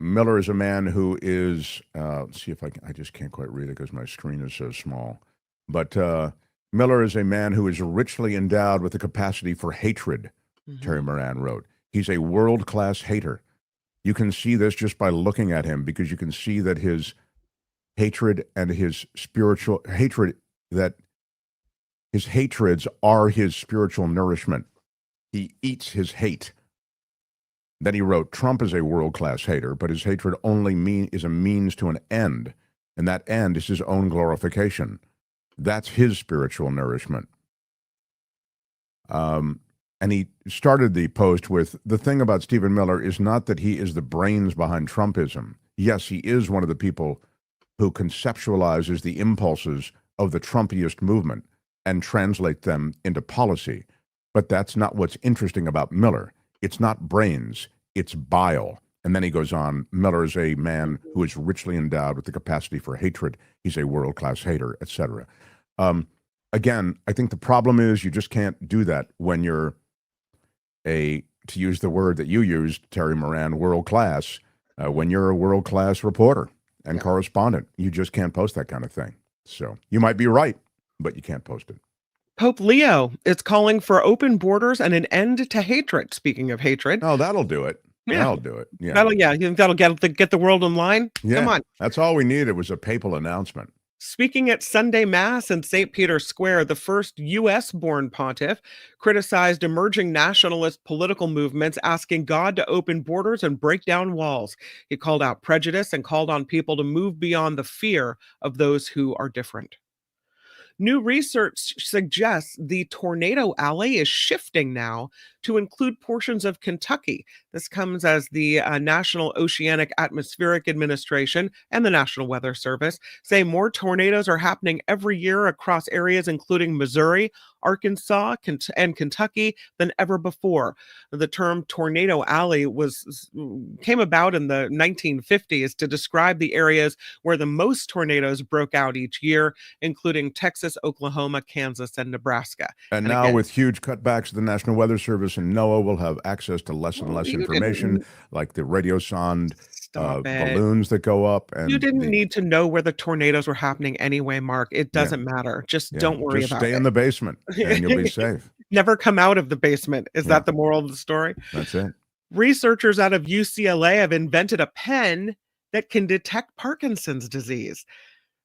Miller is a man who is, let's see if I just can't quite read it because my screen is so small. But Miller is a man who is richly endowed with the capacity for hatred, Terry Moran wrote. He's a world-class hater. You can see this just by looking at him because you can see that his hatred and his spiritual hatred, that his hatreds are his spiritual nourishment. He eats his hate. Then he wrote, Trump is a world-class hater, but his hatred only is a means to an end, and that end is his own glorification. That's his spiritual nourishment. And he started the post with, the thing about Stephen Miller is not that he is the brains behind Trumpism. Yes, he is one of the people who conceptualizes the impulses of the Trumpiest movement and translate them into policy. But that's not what's interesting about Miller. It's not brains, it's bile. And then he goes on, Miller is a man who is richly endowed with the capacity for hatred. He's a world-class hater, etc. Again, I think the problem is you just can't do that when you're to use the word that you used, Terry Moran, world-class, when you're a world-class reporter and correspondent. You just can't post that kind of thing. So you might be right, but you can't post it. Pope Leo is calling for open borders and an end to hatred. Speaking of hatred. Oh, that'll do it. Yeah. That'll do it. Yeah. That'll get the world in line. Yeah. Come on. That's all we needed was a papal announcement. Speaking at Sunday Mass in St. Peter's Square, the first U.S.-born pontiff criticized emerging nationalist political movements, asking God to open borders and break down walls. He called out prejudice and called on people to move beyond the fear of those who are different. New research suggests the tornado alley is shifting now to include portions of Kentucky. This comes as the National Oceanic Atmospheric Administration and the National Weather Service say more tornadoes are happening every year across areas including Missouri, Arkansas, and Kentucky than ever before. The term tornado alley came about in the 1950s to describe the areas where the most tornadoes broke out each year, including Texas, Oklahoma, Kansas, and Nebraska. And now with huge cutbacks of the National Weather Service and NOAA will have access to less and less information, like the radio sonde balloons that go up. And you didn't need to know where the tornadoes were happening anyway, Mark. It doesn't matter. Just don't worry about it. Just stay in the basement and you'll be safe. never come out of the basement. Is that the moral of the story? That's it. Researchers out of UCLA have invented a pen that can detect Parkinson's disease.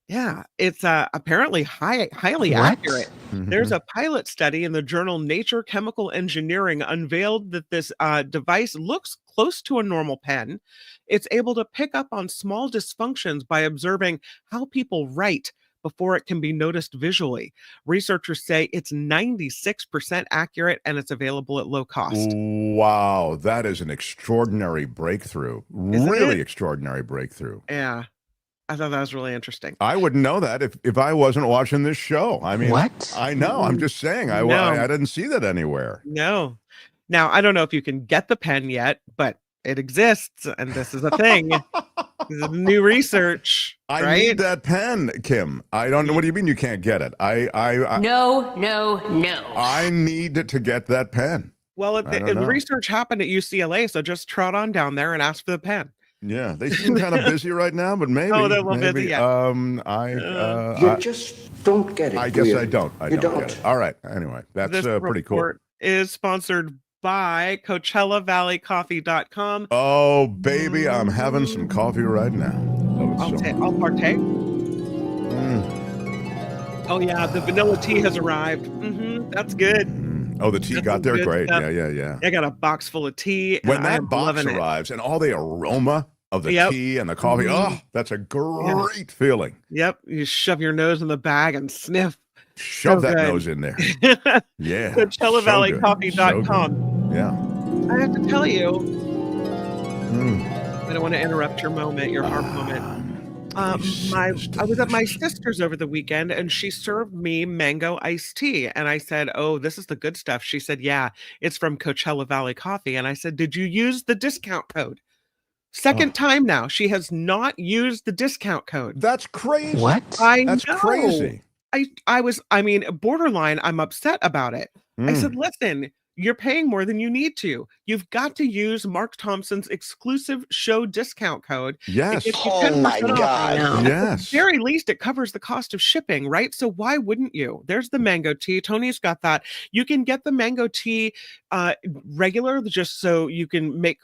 Yeah, it's apparently highly accurate. There's a pilot study in the journal Nature Chemical Engineering unveiled that this device looks close to a normal pen. It's able to pick up on small dysfunctions by observing how people write before it can be noticed visually. Researchers say it's 96% accurate and it's available at low cost. Wow, that is an extraordinary breakthrough. Isn't Really it? extraordinary breakthrough. Yeah, I thought that was really interesting. I wouldn't know that if I wasn't watching this show. I mean, What? I know. I'm just saying. I didn't see that anywhere. No. Now, I don't know if you can get the pen yet, but it exists, and this is a thing. This is new research, I right? need that pen, Kim. I don't know. What do you mean you can't get it? No. I need to get that pen. Well, I don't the know. research happened at UCLA, so just trot on down there and ask for the pen. Yeah, they seem kind of busy right now, but maybe. Oh, they're a little busy, yeah. You just don't get it. I guess really. I don't. I You don't get it. All right. Anyway, that's This pretty cool. report is sponsored by CoachellaValleyCoffee.com. Oh, baby, I'm having some coffee right now. I'll partake. Oh, yeah, the vanilla tea has arrived. That's good. Oh, the tea That's got some there? good Great. stuff. Yeah. I got a box full of tea. When and that I'm box loving it. arrives and all the aroma of the Yep. tea and the coffee, oh, that's a great feeling. Yep, you shove your nose in the bag and sniff. Shove So that good. nose in there. Yeah. CoachellaValleyCoffee.com. Yeah. I have to tell you, I don't want to interrupt your moment, your harp moment. I was at my sister's over the weekend and she served me mango iced tea. And I said, "Oh, this is the good stuff." She said, "Yeah, it's from Coachella Valley Coffee." And I said, "Did you use the discount code?" Second time now, she has not used the discount code. That's crazy. What? That's know. crazy. I mean, borderline, I'm upset about it. I said, "Listen, you're paying more than you need to. You've got to use Mark Thompson's exclusive show discount code. Yes. It gets you Oh 10% my off. God. At Yes. the very least, it covers the cost of shipping, right? So why wouldn't you? There's the mango tea. Tony's got that. You can get the mango tea regular, just so you can make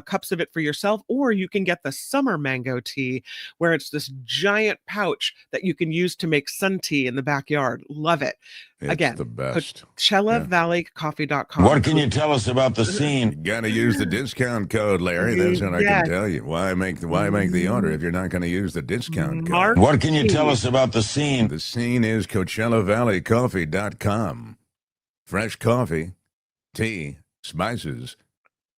cups of it for yourself, or you can get the summer mango tea, where it's this giant pouch that you can use to make sun tea in the backyard. Love it. It's Again, the best. CoachellaValleyCoffee.com. What can you tell us about the scene? You gotta use the discount code, Larry. That's what I Yes. can tell you. Why make the order if you're not going to use the discount code? Mark What can you T. tell us about the scene? The scene is CoachellaValleyCoffee.com. Fresh coffee, tea, spices,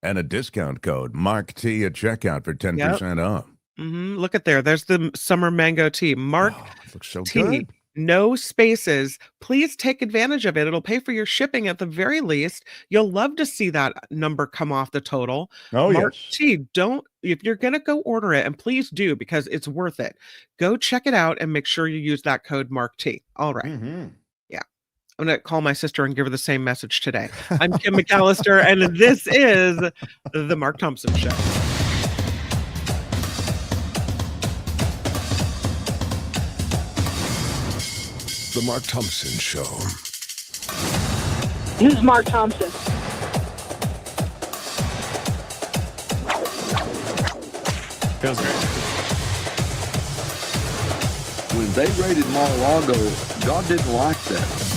and a discount code. Mark T at checkout for 10% off. Look at there. There's the summer mango tea. Mark It looks so T. good. No spaces. Please take advantage of it. It'll pay for your shipping at the very least. You'll love to see that number come off the total. Oh, Mark yes. T, if you're going to go order it, and please do because it's worth it, go check it out and make sure you use that code Mark T. All right. Yeah. I'm going to call my sister and give her the same message today. I'm Kim McAllister, and this is The Mark Thompson Show. The Mark Thompson Show. Who's Mark Thompson? Feels great. When they raided Mar-a-Lago, God didn't like that.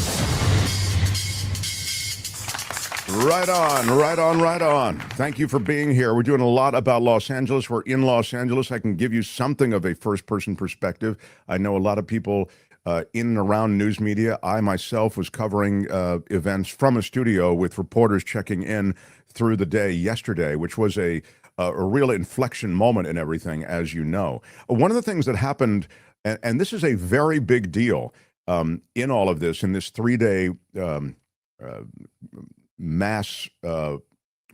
Right on. Thank you for being here. We're doing a lot about Los Angeles. We're in Los Angeles. I can give you something of a first-person perspective. I know a lot of people in and around news media. I myself was covering events from a studio with reporters checking in through the day yesterday, which was a real inflection moment in everything, as you know. One of the things that happened, and this is a very big deal in all of this, in this 3-day mass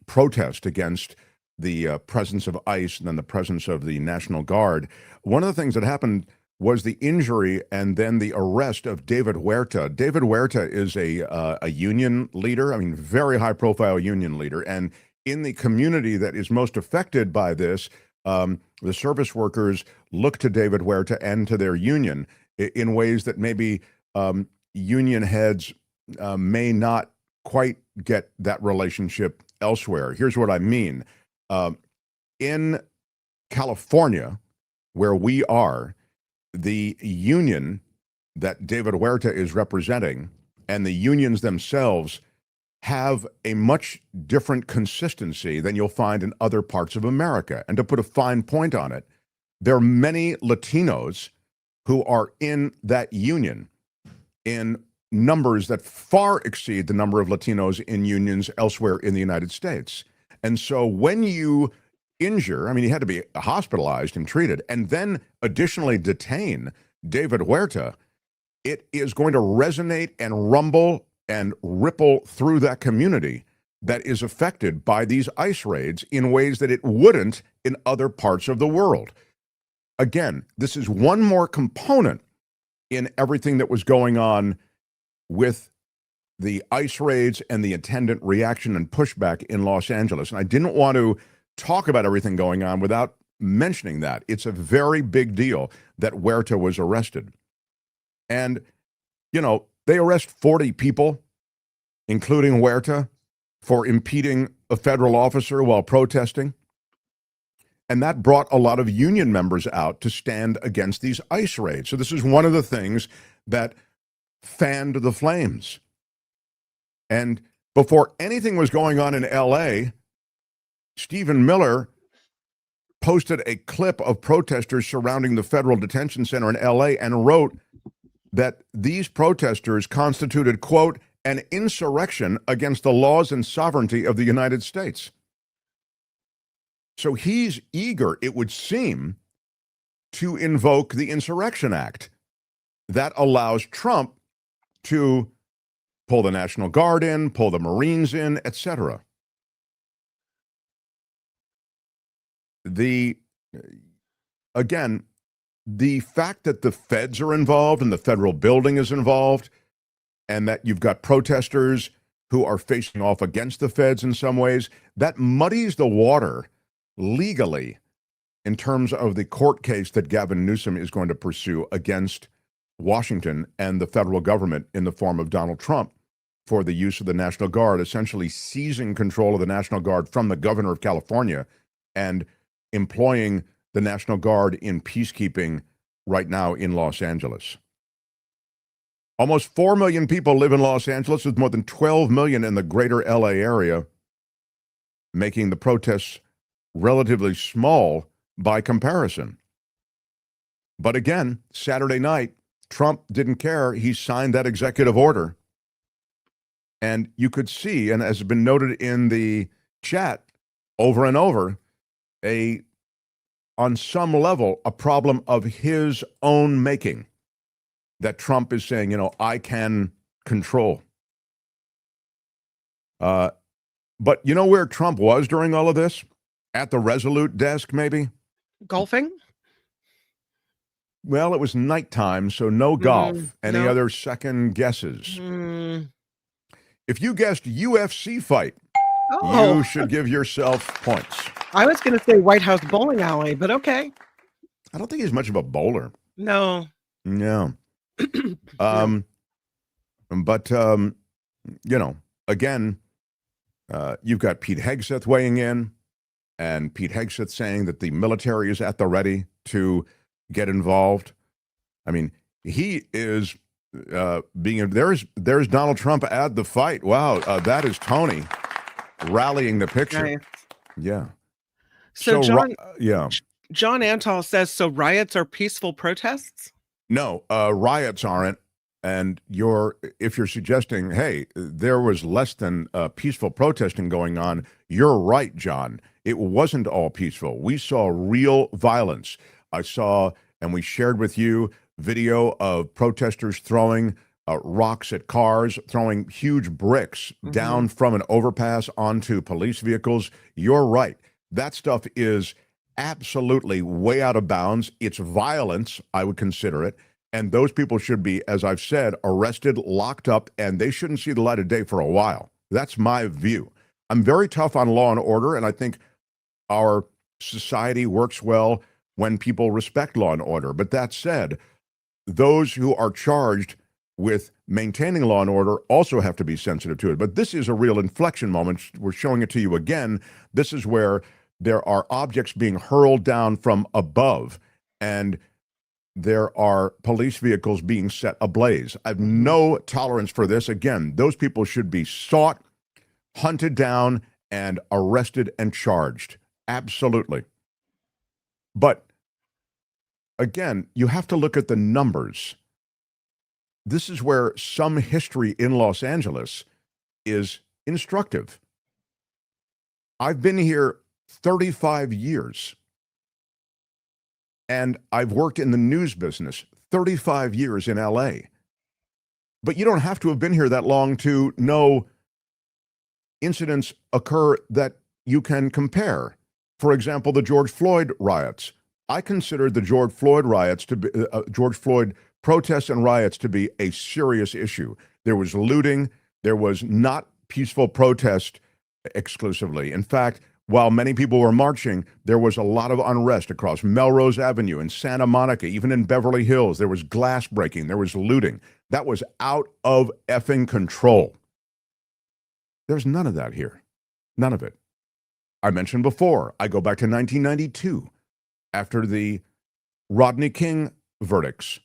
protest against the presence of ICE and then the presence of the National Guard. One of the things that happened was the injury and then the arrest of David Huerta. David Huerta is a union leader, I mean, very high-profile union leader, and in the community that is most affected by this, the service workers look to David Huerta and to their union in ways that maybe union heads may not quite get that relationship elsewhere. Here's what I mean. In California, where we are, the union that David Huerta is representing and the unions themselves have a much different consistency than you'll find in other parts of America. And to put a fine point on it, there are many Latinos who are in that union in numbers that far exceed the number of Latinos in unions elsewhere in the United States. And so when you injure, I mean, he had to be hospitalized and treated, and then additionally detain David Huerta, it is going to resonate and rumble and ripple through that community that is affected by these ICE raids in ways that it wouldn't in other parts of the world. Again, this is one more component in everything that was going on with the ICE raids and the attendant reaction and pushback in Los Angeles. And I didn't want to talk about everything going on without mentioning that. It's a very big deal that Huerta was arrested. And, you know, they arrest 40 people, including Huerta, for impeding a federal officer while protesting. And that brought a lot of union members out to stand against these ICE raids. So this is one of the things that fanned the flames. And before anything was going on in LA, Stephen Miller posted a clip of protesters surrounding the federal detention center in LA and wrote that these protesters constituted, quote, an insurrection against the laws and sovereignty of the United States. So he's eager, it would seem, to invoke the Insurrection Act that allows Trump to pull the National Guard in, pull the Marines in, etc. Again, the fact that the feds are involved and the federal building is involved, and that you've got protesters who are facing off against the feds in some ways, that muddies the water legally in terms of the court case that Gavin Newsom is going to pursue against Washington and the federal government in the form of Donald Trump for the use of the National Guard, essentially seizing control of the National Guard from the governor of California and employing the National Guard in peacekeeping right now in Los Angeles. Almost 4 million people live in Los Angeles, with more than 12 million in the greater LA area, making the protests relatively small by comparison. But again, Saturday night, Trump didn't care. He signed that executive order. And you could see, and as has been noted in the chat over and over, on some level, a problem of his own making, that Trump is saying, you know, I can control. But you know where Trump was during all of this? At the Resolute desk, maybe? Golfing? Well, it was nighttime, so no golf. Any other second guesses? If you guessed UFC fight, you should give yourself points. I was going to say White House bowling alley, but okay. I don't think he's much of a bowler. No. No. But, you know, again, you've got Pete Hegseth weighing in, and Pete Hegseth saying that the military is at the ready to get involved. I mean, he is there's Donald Trump at the fight. Wow, that is Tony rallying the picture. Nice. Yeah. So John, yeah. John Antal says, so riots are peaceful protests? No, riots aren't. And if you're suggesting, hey, there was less than peaceful protesting going on, you're right, John. It wasn't all peaceful. We saw real violence. I saw, and we shared with you, video of protesters throwing rocks at cars, throwing huge bricks down from an overpass onto police vehicles. You're right. That stuff is absolutely way out of bounds. It's violence, I would consider it. And those people should be, as I've said, arrested, locked up, and they shouldn't see the light of day for a while. That's my view. I'm very tough on law and order, and I think our society works well when people respect law and order. But that said, those who are charged with maintaining law and order also have to be sensitive to it. But this is a real inflection moment. We're showing it to you again. This is where there are objects being hurled down from above, and there are police vehicles being set ablaze. I have no tolerance for this. Again, those people should be sought, hunted down, and arrested and charged. Absolutely. But again, you have to look at the numbers. This is where some history in Los Angeles is instructive. I've been here 35 years. And I've worked in the news business 35 years in LA. But you don't have to have been here that long to know incidents occur that you can compare. For example, the George Floyd riots. I considered the George Floyd riots to be George Floyd protests and riots to be a serious issue. There was looting. There was not peaceful protest exclusively. In fact, while many people were marching, there was a lot of unrest across Melrose Avenue in Santa Monica, even in Beverly Hills. There was glass breaking. There was looting. That was out of effing control. There's none of that here. None of it. I mentioned before, I go back to 1992, after the Rodney King verdicts.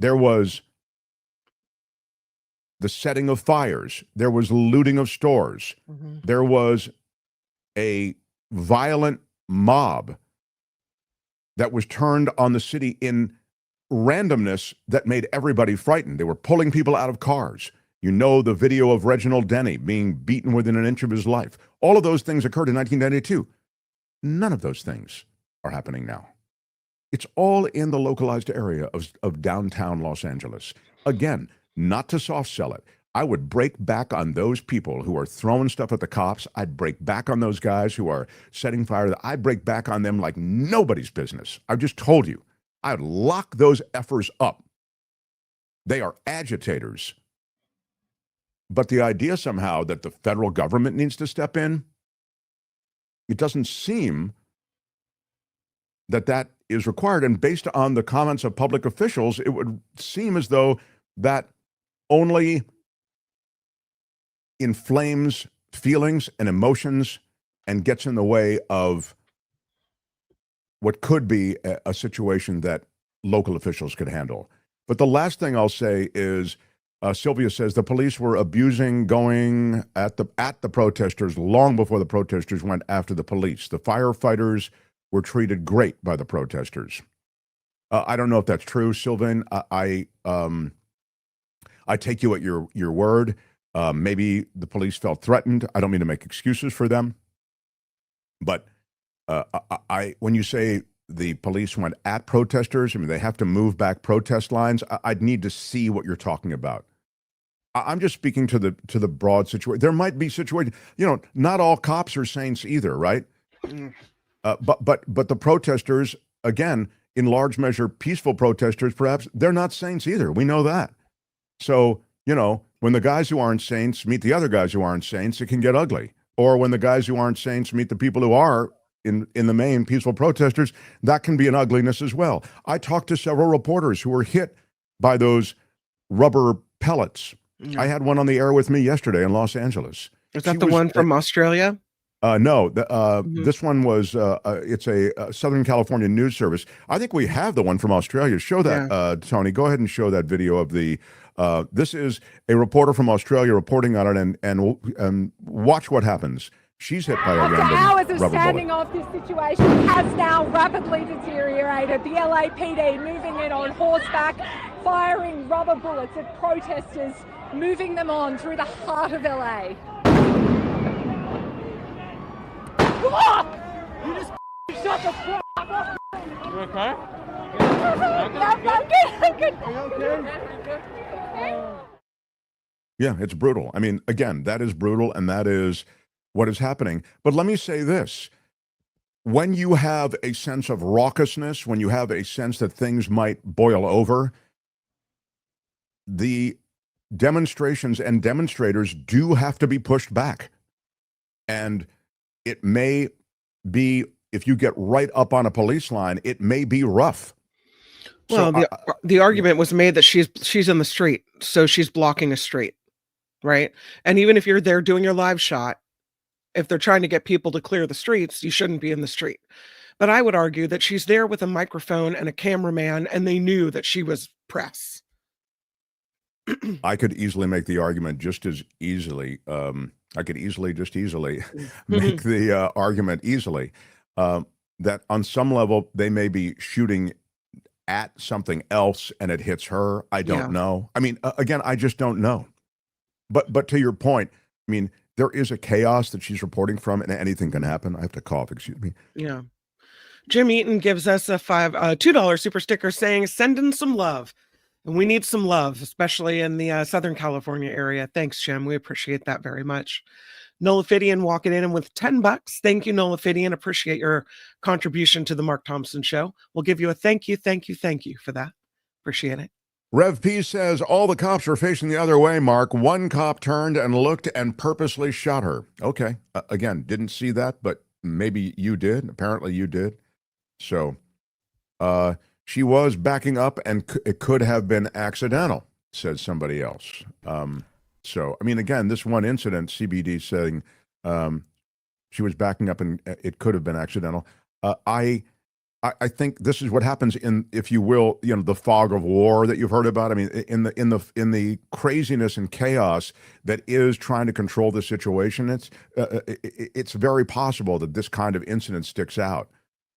There was the setting of fires. There was looting of stores. There was a violent mob that was turned on the city in randomness that made everybody frightened. They were pulling people out of cars. You know the video of Reginald Denny being beaten within an inch of his life. All of those things occurred in 1992. None of those things are happening now. It's all in the localized area of downtown Los Angeles. Again, not to soft sell it. I would break back on those people who are throwing stuff at the cops. I'd break back on those guys who are setting fire. I'd break back on them like nobody's business. I've just told you. I'd lock those effers up. They are agitators. But the idea somehow that the federal government needs to step in, it doesn't seem that that is required. And based on the comments of public officials, it would seem as though that only inflames feelings and emotions and gets in the way of what could be a situation that local officials could handle. But the last thing I'll say is, Sylvia says the police were abusing going at the protesters long before the protesters went after the police. The firefighters were treated great by the protesters. I don't know if that's true, Sylvain. I take you at your word. Maybe the police felt threatened. I don't mean to make excuses for them. But when you say the police went at protesters, I mean, they have to move back protest lines. I'd need to see what you're talking about. I'm just speaking to the broad situation. There might be situations, not all cops are saints either, right? But the protesters, again, in large measure, peaceful protesters, perhaps, they're not saints either. We know that. So, when the guys who aren't saints meet the other guys who aren't saints, it can get ugly. Or when the guys who aren't saints meet the people who are, in the main, peaceful protesters, that can be an ugliness as well. I talked to several reporters who were hit by those rubber pellets. Yeah. I had one on the air with me yesterday in Los Angeles. Is that the one from Australia? No, this one was, it's a Southern California news service. I think we have the one from Australia. Show that, Tony. Go ahead and show that video of the, this is a reporter from Australia reporting on it, and watch what happens. She's hit by a random hours of rubber standing bullet. off, this situation has now rapidly deteriorated. The LAPD moving in on horseback, firing rubber bullets at protesters, moving them on through the heart of LA. You just shut the fuck up. You okay? I'm good. Okay? Yeah, it's brutal. I mean, again, that is brutal, and that is what is happening. But let me say this. When you have a sense of raucousness, when you have a sense that things might boil over, the demonstrations and demonstrators do have to be pushed back. And it may be, if you get right up on a police line, it may be rough. Well, the argument was made that she's in the street, so she's blocking a street, right? And even if you're there doing your live shot, if they're trying to get people to clear the streets, you shouldn't be in the street. But I would argue that she's there with a microphone and a cameraman, and they knew that she was press. I could easily make the argument just as easily. I could easily make the argument easily that on some level they may be shooting at something else and it hits her. I don't know. I mean, again, I just don't know. But to your point, I mean, there is a chaos that she's reporting from, and anything can happen. I have to cough. Excuse me. Yeah. Jim Eaton gives us a $2 super sticker saying, "Send in some love." And we need some love, especially in the Southern California area. Thanks, Jim. We appreciate that very much. Nolafidian walking in with $10. Thank you, Nolafidian. Appreciate your contribution to the Mark Thompson Show. We'll give you a thank you for that. Appreciate it. Rev P says, all the cops are facing the other way, Mark. One cop turned and looked and purposely shot her. Okay. Again, didn't see that, but maybe you did. Apparently you did. So, she was backing up and it could have been accidental, said somebody else. So, I mean, again, this one incident, CBD saying she was backing up and it could have been accidental. I think this is what happens in, if you will, the fog of war that you've heard about. I mean, in the craziness and chaos that is trying to control the situation, it's very possible that this kind of incident sticks out.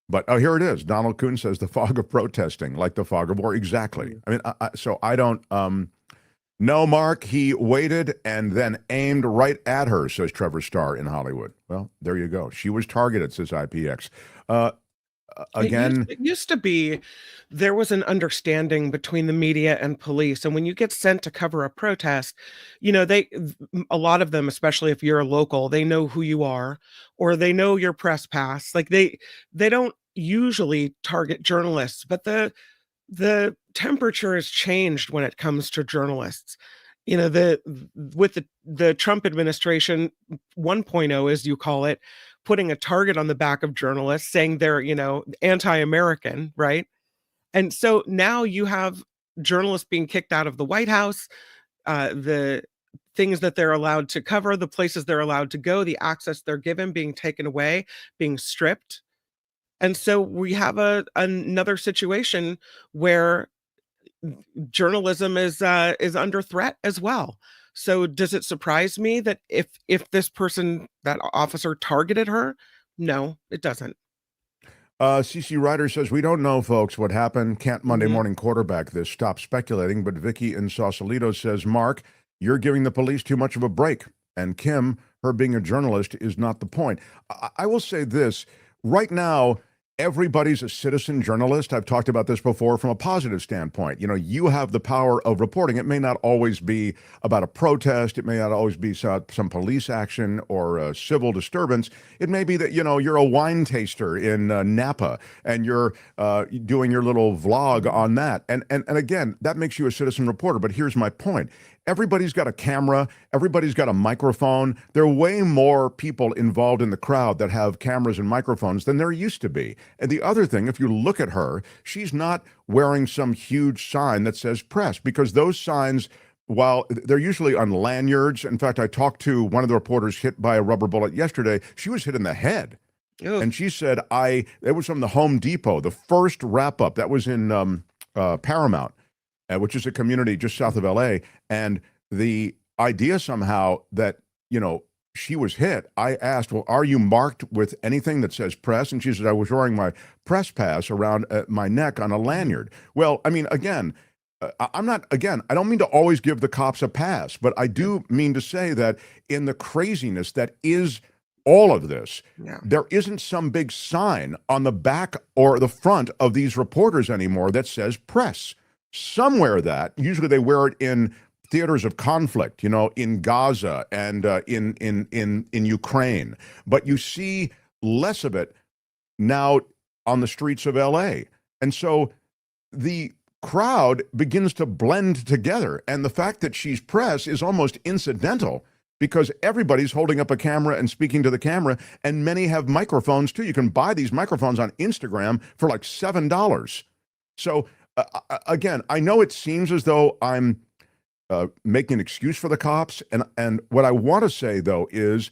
But here it is. Donald Kuhn says the fog of protesting, like the fog of war. Exactly. I mean, so I don't. No, Mark, he waited and then aimed right at her, says Trevor Starr in Hollywood. Well, there you go. She was targeted, says IPX. Again, it used to be there was an understanding between the media and police, and when you get sent to cover a protest, a lot of them, especially if you're a local, they know who you are or they know your press pass. Like they don't usually target journalists, but the temperature has changed when it comes to journalists. With the Trump administration 1.0, as you call it, putting a target on the back of journalists saying they're, anti-American, right? And so now you have journalists being kicked out of the White House, the things that they're allowed to cover, the places they're allowed to go, the access they're given being taken away, being stripped. And so we have another situation where journalism is under threat as well. So does it surprise me that if this person, that officer, targeted her? No, it doesn't. CC Ryder says, we don't know, folks, what happened. Can't Monday morning quarterback this. Stop speculating. But Vicky in Sausalito says, Mark, you're giving the police too much of a break. And Kim, her being a journalist is not the point. I will say this. Right now, everybody's a citizen journalist. I've talked about this before from a positive standpoint. You have the power of reporting. It may not always be about a protest. It may not always be some police action or a civil disturbance. It may be that, you're a wine taster in Napa and you're doing your little vlog on that. And again, that makes you a citizen reporter. But here's my point. Everybody's got a camera. Everybody's got a microphone. There are way more people involved in the crowd that have cameras and microphones than there used to be. And the other thing, if you look at her, she's not wearing some huge sign that says press, because those signs, while they're usually on lanyards. In fact, I talked to one of the reporters hit by a rubber bullet yesterday. She was hit in the head. Ew. And she said, it was from the Home Depot, the first wrap up that was in Paramount, which is a community just south of LA. And the idea somehow that, she was hit, I asked, well, are you marked with anything that says press? And she said, I was wearing my press pass around my neck on a lanyard. Well, I mean, again, I don't mean to always give the cops a pass, but I do mean to say that in the craziness that is all of this, there isn't some big sign on the back or the front of these reporters anymore that says press. Somewhere that, usually they wear it in theaters of conflict, in Gaza and in Ukraine. But you see less of it now on the streets of LA. And so the crowd begins to blend together. And the fact that she's press is almost incidental because everybody's holding up a camera and speaking to the camera. And many have microphones too. You can buy these microphones on Instagram for like $7. So again, I know it seems as though I'm making an excuse for the cops, and what I want to say though is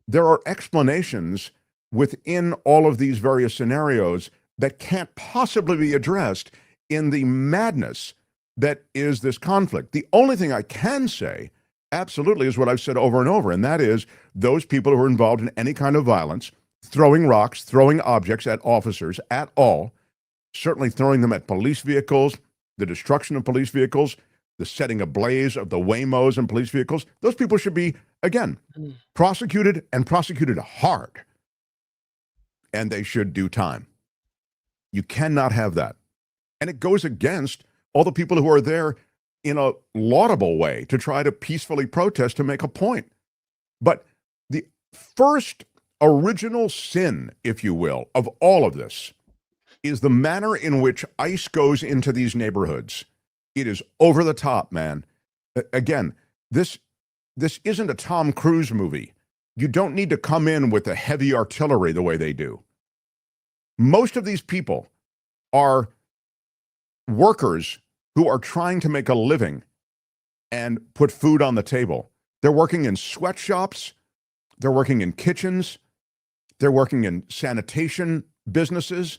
there are explanations within all of these various scenarios that can't possibly be addressed in the madness that is this conflict. The only thing I can say, absolutely, is what I've said over and over, and that is those people who are involved in any kind of violence, throwing rocks, throwing objects at officers at all, certainly throwing them at police vehicles, the destruction of police vehicles, the setting ablaze of the Waymos and police vehicles, those people should be, again, prosecuted and prosecuted hard. And they should do time. You cannot have that. And it goes against all the people who are there in a laudable way to try to peacefully protest to make a point. But the first original sin, if you will, of all of this is the manner in which ICE goes into these neighborhoods. It is over the top, man. Again, this isn't a Tom Cruise movie. You don't need to come in with the heavy artillery the way they do. Most of these people are workers who are trying to make a living and put food on the table. They're working in sweatshops. They're working in kitchens. They're working in sanitation businesses.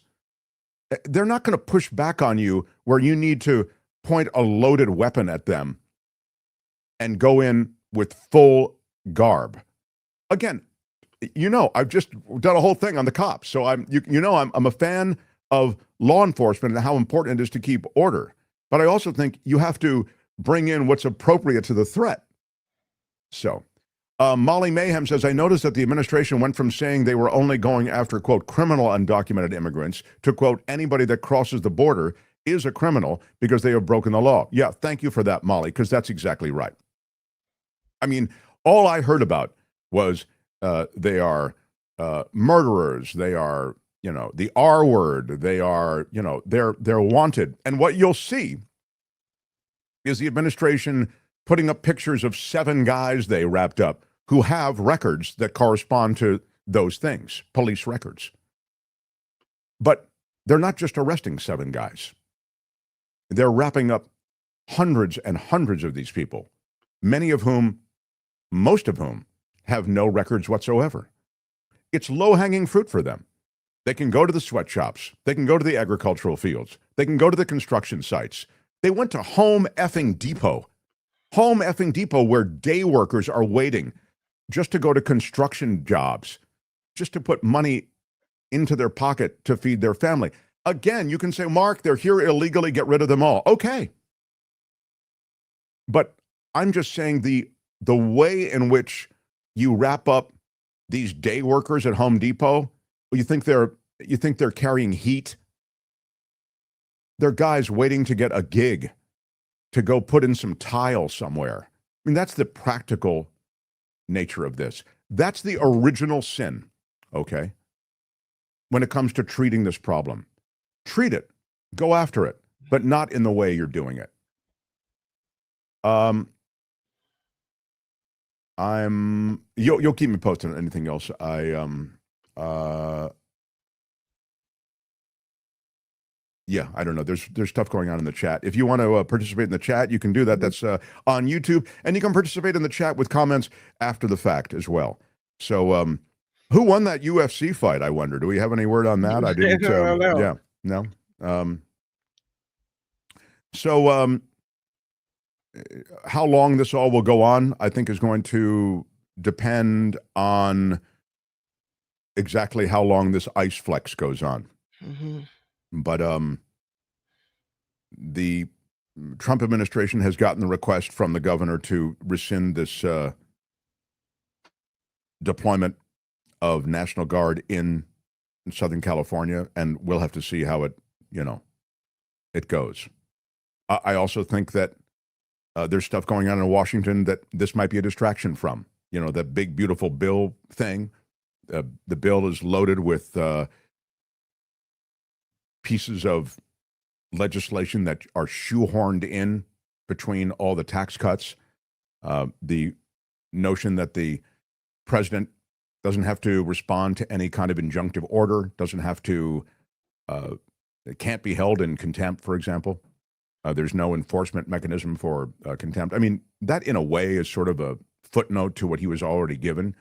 They're not going to push back on you where you need to point a loaded weapon at them and go in with full garb. Again, I've just done a whole thing on the cops. So I'm a fan of law enforcement and how important it is to keep order. But I also think you have to bring in what's appropriate to the threat. So Molly Mayhem says, I noticed that the administration went from saying they were only going after, quote, criminal undocumented immigrants to, quote, anybody that crosses the border is a criminal because they have broken the law. Yeah, thank you for that, Molly, because that's exactly right. I mean, all I heard about was they are murderers. They are, the R word. They are, they're wanted. And what you'll see is the administration putting up pictures of 7 guys they wrapped up who have records that correspond to those things, police records. But they're not just arresting 7 guys. They're wrapping up hundreds and hundreds of these people, most of whom have no records whatsoever. It's low-hanging fruit for them. They can go to the sweatshops. They can go to the agricultural fields. They can go to the construction sites. They went to Home Effing Depot, where day workers are waiting just to go to construction jobs, just to put money into their pocket to feed their family. Again, you can say, Mark, they're here illegally, get rid of them all. Okay. But I'm just saying the way in which you wrap up these day workers at Home Depot, you think they're carrying heat? They're guys waiting to get a gig to go put in some tile somewhere. I mean, that's the practical nature of this. That's the original sin, okay? When it comes to treating this problem. Treat it, go after it, but not in the way you're doing it. You'll keep me posted on anything else. Yeah, I don't know. There's stuff going on in the chat. If you want to participate in the chat, you can do that. That's on YouTube, and you can participate in the chat with comments after the fact as well. So, who won that UFC fight? I wonder. Do we have any word on that? I didn't. Yeah, no. So, how long this all will go on, I think, is going to depend on exactly how long this ice flex goes on. Mm-hmm. But the Trump administration has gotten the request from the governor to rescind this deployment of National Guard in Southern California, and we'll have to see how it goes. I also think that there's stuff going on in Washington that this might be a distraction from. The big, beautiful bill thing. The bill is loaded with pieces of legislation that are shoehorned in between all the tax cuts. The notion that the president doesn't have to respond to any kind of injunctive order, doesn't have to They can't be held in contempt, for example. There's no enforcement mechanism for contempt. I mean, that in a way is sort of a footnote to what he was already given.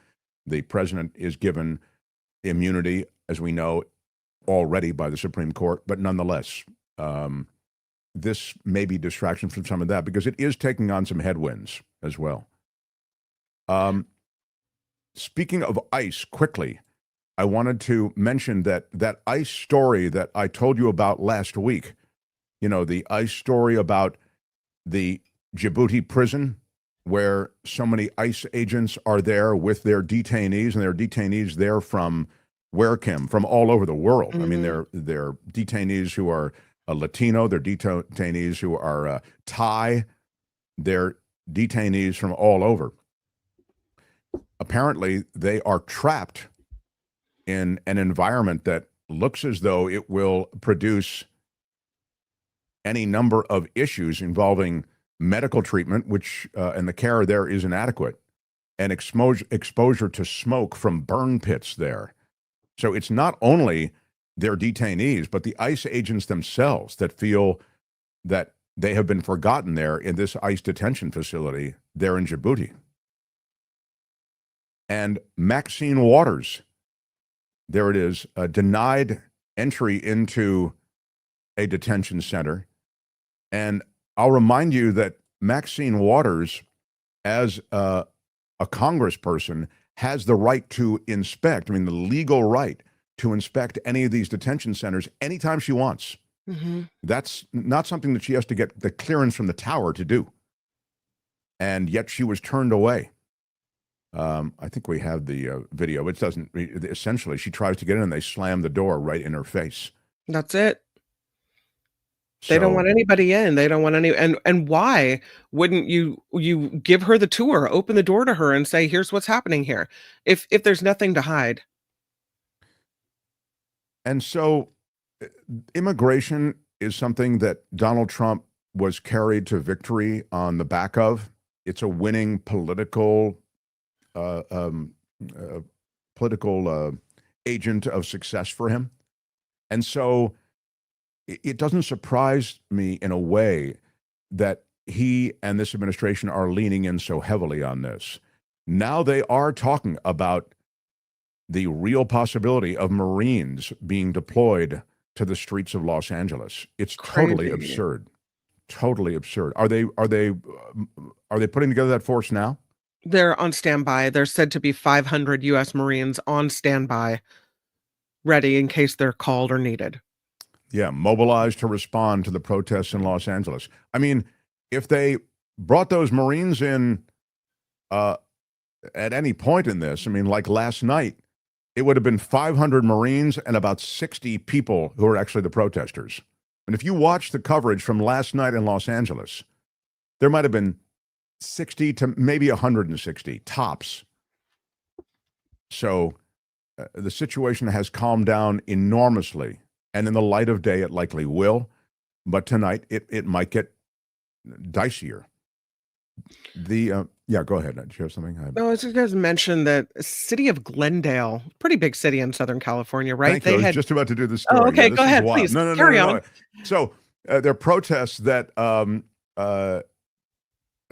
The president is given immunity, as we know, already by the Supreme Court, but nonetheless, this may be distraction from some of that because it is taking on some headwinds as well. Speaking of ICE, quickly, I wanted to mention that ICE story that I told you about last week, you know, the ICE story about the Djibouti prison where so many ICE agents are there with their detainees, and their detainees there from where, Kim? From all over the world. I mean, they're detainees who are Latino, they're detainees who are Thai, they're detainees from all over. Apparently, they are trapped in an environment that looks as though it will produce any number of issues involving medical treatment, which and the care there is inadequate, and exposure to smoke from burn pits there. So it's not only their detainees, but the ICE agents themselves that feel that they have been forgotten there in this ICE detention facility there in Djibouti. And Maxine Waters, there it is, denied entry into a detention center. And I'll remind you that Maxine Waters, as a congressperson, has the right to inspect, I mean, the legal right to inspect any of these detention centers anytime she wants. Mm-hmm. That's not something that she has to get the clearance from the tower to do. And yet she was turned away. I think we have the video. It doesn't, essentially, she tries to get in and they slam the door right in her face. That's it. They don't want anybody in. They don't want any. And why wouldn't you give her the tour, open the door to her and say, here's what's happening here, if there's nothing to hide? And so immigration is something that Donald Trump was carried to victory on the back of. It's a winning political agent of success for him. And so it doesn't surprise me in a way that he and this administration are leaning in so heavily on this. Now they are talking about the real possibility of Marines being deployed to the streets of Los Angeles. It's totally absurd. Totally absurd. Are they putting together that force now? They're on standby. There's said to be 500 U.S. Marines on standby, ready in case they're called or needed. Yeah, mobilized to respond to the protests in Los Angeles. I mean, if they brought those Marines in at any point in this, I mean, like last night, it would have been 500 Marines and about 60 people who are actually the protesters. And if you watch the coverage from last night in Los Angeles, there might have been 60 to maybe 160 tops. So the situation has calmed down enormously. And in the light of day, it likely will. But tonight, it might get dicier. Yeah, go ahead. Did you have something? No, I was just going to mention that city of Glendale, pretty big city in Southern California, right? Thank you. I was just about to do the story. Oh, okay, yeah, go ahead, please. No, carry on. So there are protests that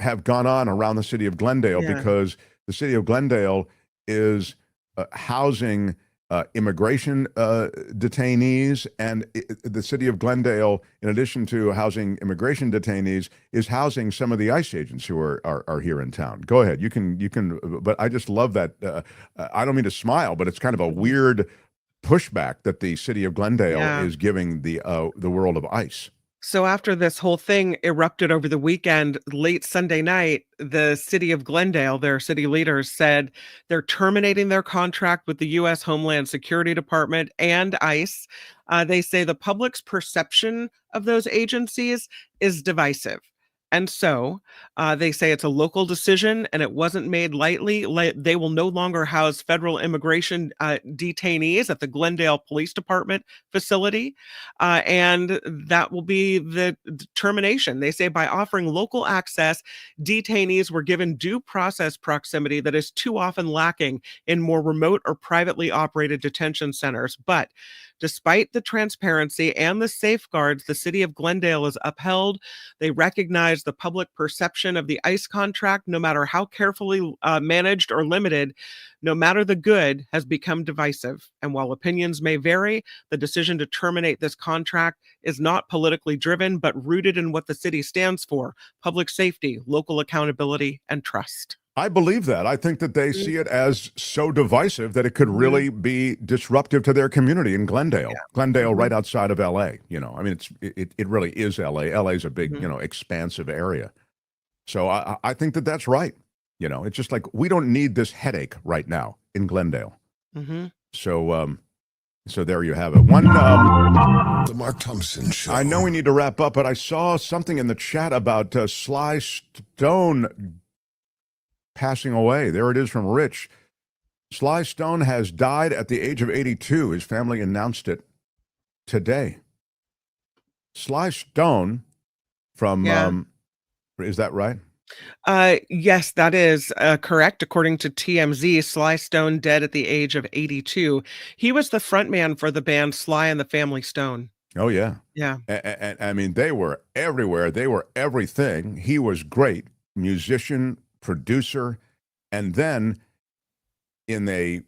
have gone on around the city of Glendale because the city of Glendale is housing immigration detainees, and the city of Glendale, in addition to housing immigration detainees, is housing some of the ICE agents who are here in town. Go ahead, you can. But I just love that. I don't mean to smile, but it's kind of a weird pushback that the city of Glendale is giving the world of ICE. So after this whole thing erupted over the weekend, late Sunday night, the city of Glendale, their city leaders said they're terminating their contract with the U.S. Homeland Security Department and ICE. They say the public's perception of those agencies is divisive. And so they say it's a local decision and it wasn't made lightly. They will no longer house federal immigration detainees at the Glendale Police Department facility. And that will be the termination. They say by offering local access, detainees were given due process proximity that is too often lacking in more remote or privately operated detention centers. But Despite the transparency and the safeguards, the city of Glendale is upheld. They recognize the public perception of the ICE contract, no matter how carefully managed or limited, no matter the good, has become divisive. And while opinions may vary, the decision to terminate this contract is not politically driven, but rooted in what the city stands for: public safety, local accountability, and trust. I believe that. I think that they see it as so divisive that it could really be disruptive to their community in Glendale. Glendale, right outside of L.A. I mean, it really is L.A. L.A. is a big, expansive area. So I think that that's right. It's just like, we don't need this headache right now in Glendale. So there you have it. The Mark Thompson Show. I know we need to wrap up, but I saw something in the chat about Sly Stone passing away. There it is from Rich. Sly Stone has died at the age of 82. His family announced it today. Sly Stone from, is that right? Yes, that is correct. According to TMZ, Sly Stone dead at the age of 82. He was the frontman for the band Sly and the Family Stone. Oh, yeah. Yeah. And I mean, they were everywhere. They were everything. He was great. Musician, producer, and then in a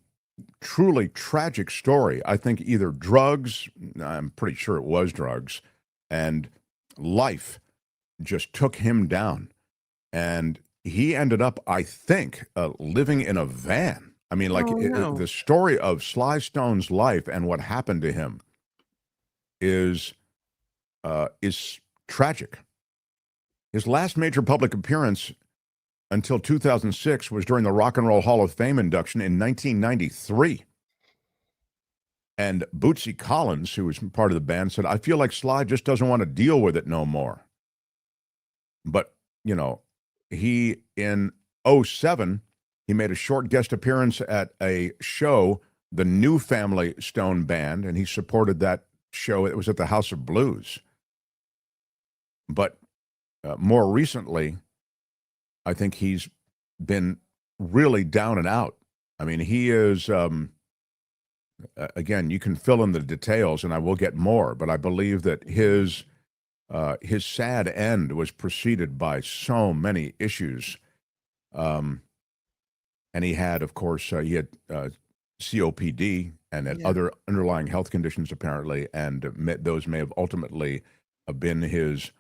truly tragic story, I think either drugs, I'm pretty sure it was drugs, and life just took him down. And he ended up, I think, living in a van. I mean, like, the story of Sly Stone's life and what happened to him is tragic. His last major public appearance until 2006 was during the Rock and Roll Hall of Fame induction in 1993. And Bootsy Collins, who was part of the band, said, "I feel like Sly just doesn't want to deal with it no more." But, he, in 2007, he made a short guest appearance at a show, the New Family Stone Band, and he supported that show. It was at the House of Blues. But more recently, I think he's been really down and out. I mean, he is, again, you can fill in the details, and I will get more, but I believe that his sad end was preceded by so many issues. And he had, of course, COPD and had other underlying health conditions, apparently, and those may have ultimately been his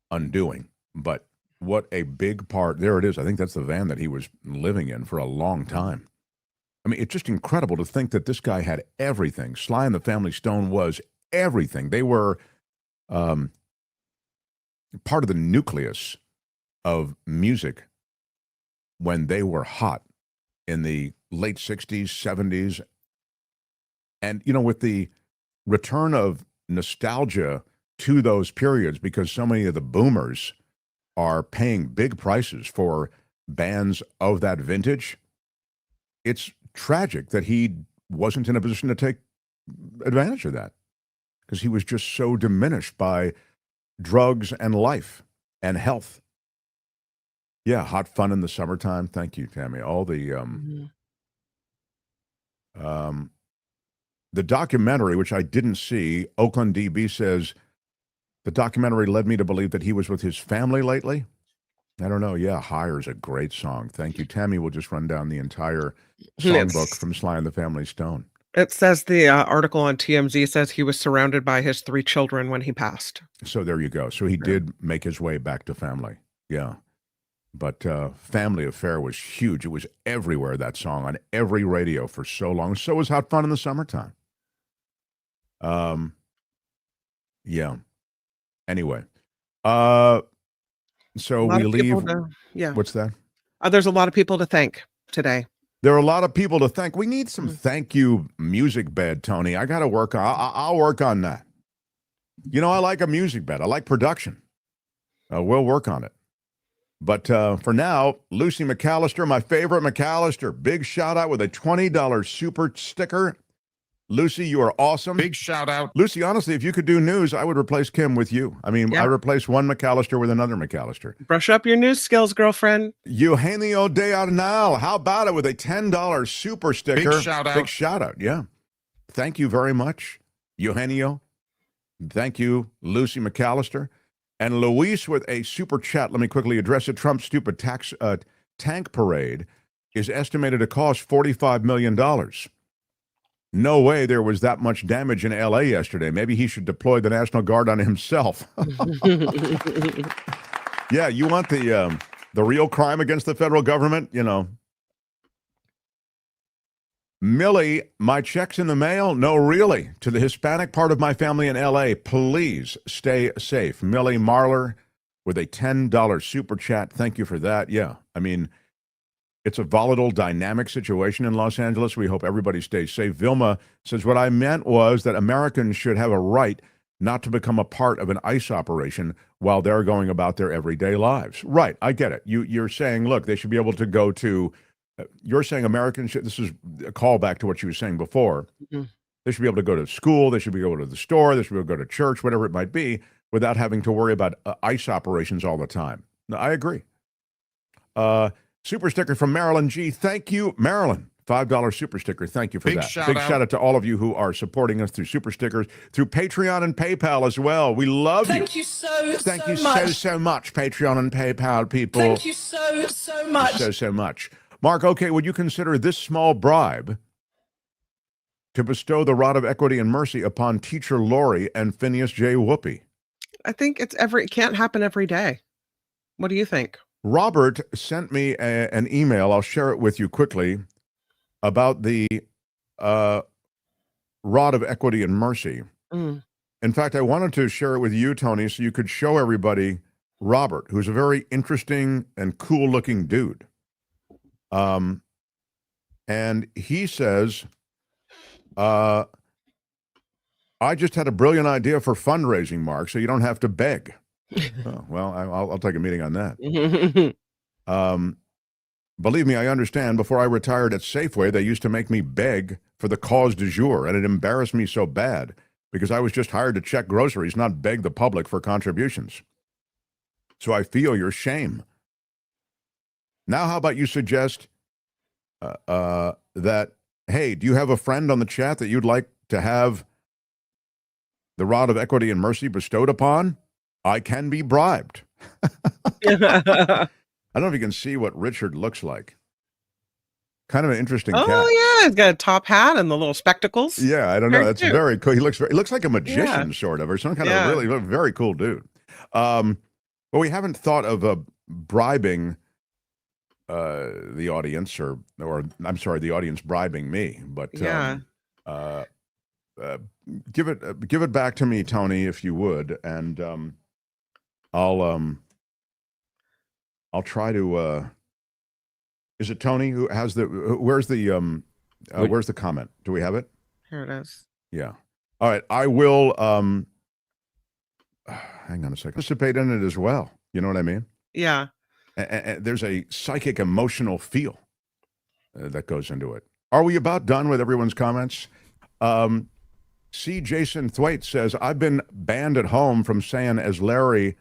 undoing. But what a big part. There it is. I think that's the van that he was living in for a long time. I mean, it's just incredible to think that this guy had everything. Sly and the Family Stone was everything. They were part of the nucleus of music when they were hot in the late 60s, 70s. And, with the return of nostalgia to those periods, because so many of the boomers are paying big prices for bands of that vintage, it's tragic that he wasn't in a position to take advantage of that, because he was just so diminished by drugs and life and health. Yeah, hot fun in the summertime. Thank you, Tammy. All the the documentary, which I didn't see, Oakland DB says, the documentary led me to believe that he was with his family lately. I don't know. Yeah, Higher is a great song. Thank you. Tammy will just run down the entire songbook from Sly and the Family Stone. It says the article on TMZ says he was surrounded by his 3 children when he passed. So there you go. So he did make his way back to family. Yeah. But Family Affair was huge. It was everywhere, that song, on every radio for so long. So was Hot Fun in the Summertime. Yeah. Anyway. So we leave. What's that? There's a lot of people to thank today. There are a lot of people to thank. We need some thank you music bed, Tony. I got to work on. I'll work on that. I like a music bed. I like production. We'll work on it. But for now, Lucy McAllister, my favorite McAllister, big shout out with a $20 super sticker. Lucy, you are awesome. Big shout out. Lucy, honestly, if you could do news, I would replace Kim with you. I mean, I replace one McAllister with another McAllister. Brush up your news skills, girlfriend. Eugenio de Arnal, how about it with a $10 super sticker? Big shout out. Big shout out, yeah. Thank you very much, Eugenio. Thank you, Lucy McAllister. And Luis with a super chat. Let me quickly address it. Trump's stupid tank parade is estimated to cost $45 million. No way there was that much damage in L.A. yesterday. Maybe he should deploy the National Guard on himself. Yeah, you want the real crime against the federal government? You know. Millie, my check's in the mail? No, really. To the Hispanic part of my family in L.A., please stay safe. Millie Marler with a $10 super chat. Thank you for that. Yeah, I mean, it's a volatile, dynamic situation in Los Angeles. We hope everybody stays safe. Vilma says, what I meant was that Americans should have a right not to become a part of an ICE operation while they're going about their everyday lives. Right, I get it. You're saying, look, they should be able to go to, you're saying Americans should, this is a callback to what you were saying before. Mm-hmm. They should be able to go to school, they should be able to go to the store, they should be able to go to church, whatever it might be, without having to worry about ICE operations all the time. No, I agree. Super sticker from Marilyn G. Thank you, Marilyn. $5 super sticker. Thank you for that. Big shout out to all of you who are supporting us through super stickers, through Patreon and PayPal as well. We love you. Thank you so much, Patreon and PayPal people. Thank you so much. So much. Mark, okay, would you consider this small bribe to bestow the rod of equity and mercy upon teacher Lori and Phineas J. Whoopi? I think it can't happen every day. What do you think? Robert sent me an email. I'll share it with you quickly about the rod of equity and mercy. Mm. In fact, I wanted to share it with you, Tony, so you could show everybody Robert, who's a very interesting and cool-looking dude. And he says, I just had a brilliant idea for fundraising, Mark, so you don't have to beg. Oh, well, I'll take a meeting on that. Believe me, I understand. Before I retired at Safeway, they used to make me beg for the cause du jour, and it embarrassed me so bad because I was just hired to check groceries, not beg the public for contributions. So I feel your shame. Now, how about you suggest that, hey, do you have a friend on the chat that you'd like to have the rod of equity and mercy bestowed upon? I can be bribed. I don't know if you can see what Richard looks like. Kind of an interesting cat. Oh, yeah. He's got a top hat and the little spectacles. Yeah, I don't know. That's very cool. He looks like a magician, sort of, or some kind of really very cool dude. But we haven't thought of bribing the audience, or I'm sorry, the audience bribing me. But give it back to me, Tony, if you would, and I'll try to. Is it Tony who has the? Where's the comment? Do we have it? Here it is. Yeah. All right. I will. Hang on a second. Participate in it as well. You know what I mean? Yeah. And there's a psychic, emotional feel that goes into it. Are we about done with everyone's comments? C. Jason Thwaite says, I've been banned at home from saying as Larry.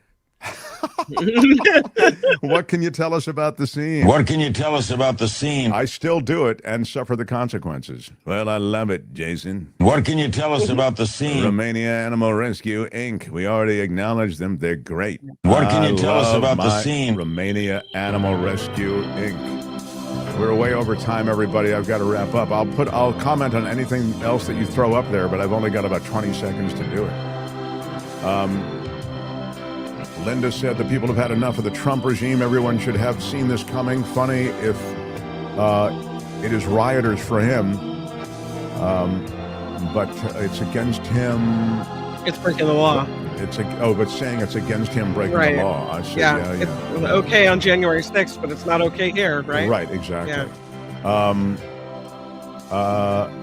What can you tell us about the scene? What can you tell us about the scene? I still do it and suffer the consequences. Well, I love it, Jason. What can you tell us about the scene? Romania Animal Rescue, Inc. We already acknowledged them. They're great. What can you tell us about the scene? Romania Animal Rescue, Inc. We're way over time, everybody. I've got to wrap up. I'll comment on anything else that you throw up there, but I've only got about 20 seconds to do it. Linda said the people have had enough of the Trump regime. Everyone should have seen this coming. Funny if it is rioters for him, but it's against him. It's breaking the law. But saying it's against him breaking the law. I see. Yeah. It's okay on January 6th, but it's not okay here, right? Right, exactly. Yeah.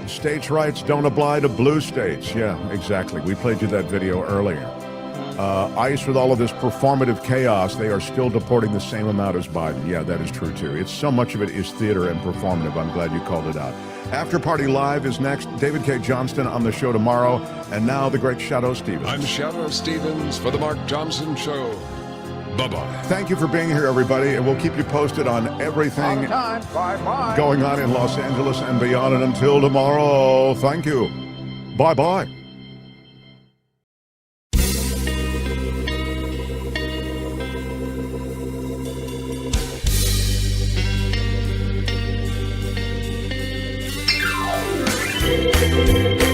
States' rights don't apply to blue states. Yeah, exactly. We played you that video earlier. ICE, with all of this performative chaos, they are still deporting the same amount as Biden. Yeah, that is true, too. It's so much of it is theater and performative. I'm glad you called it out. After Party Live is next. David K. Johnston on the show tomorrow. And now the great Shadow Stevens. I'm Shadow Stevens for the Mark Thompson Show. Bye-bye. Thank you for being here, everybody. And we'll keep you posted on everything going on in Los Angeles and beyond. And until tomorrow, thank you. Bye-bye. Thank you.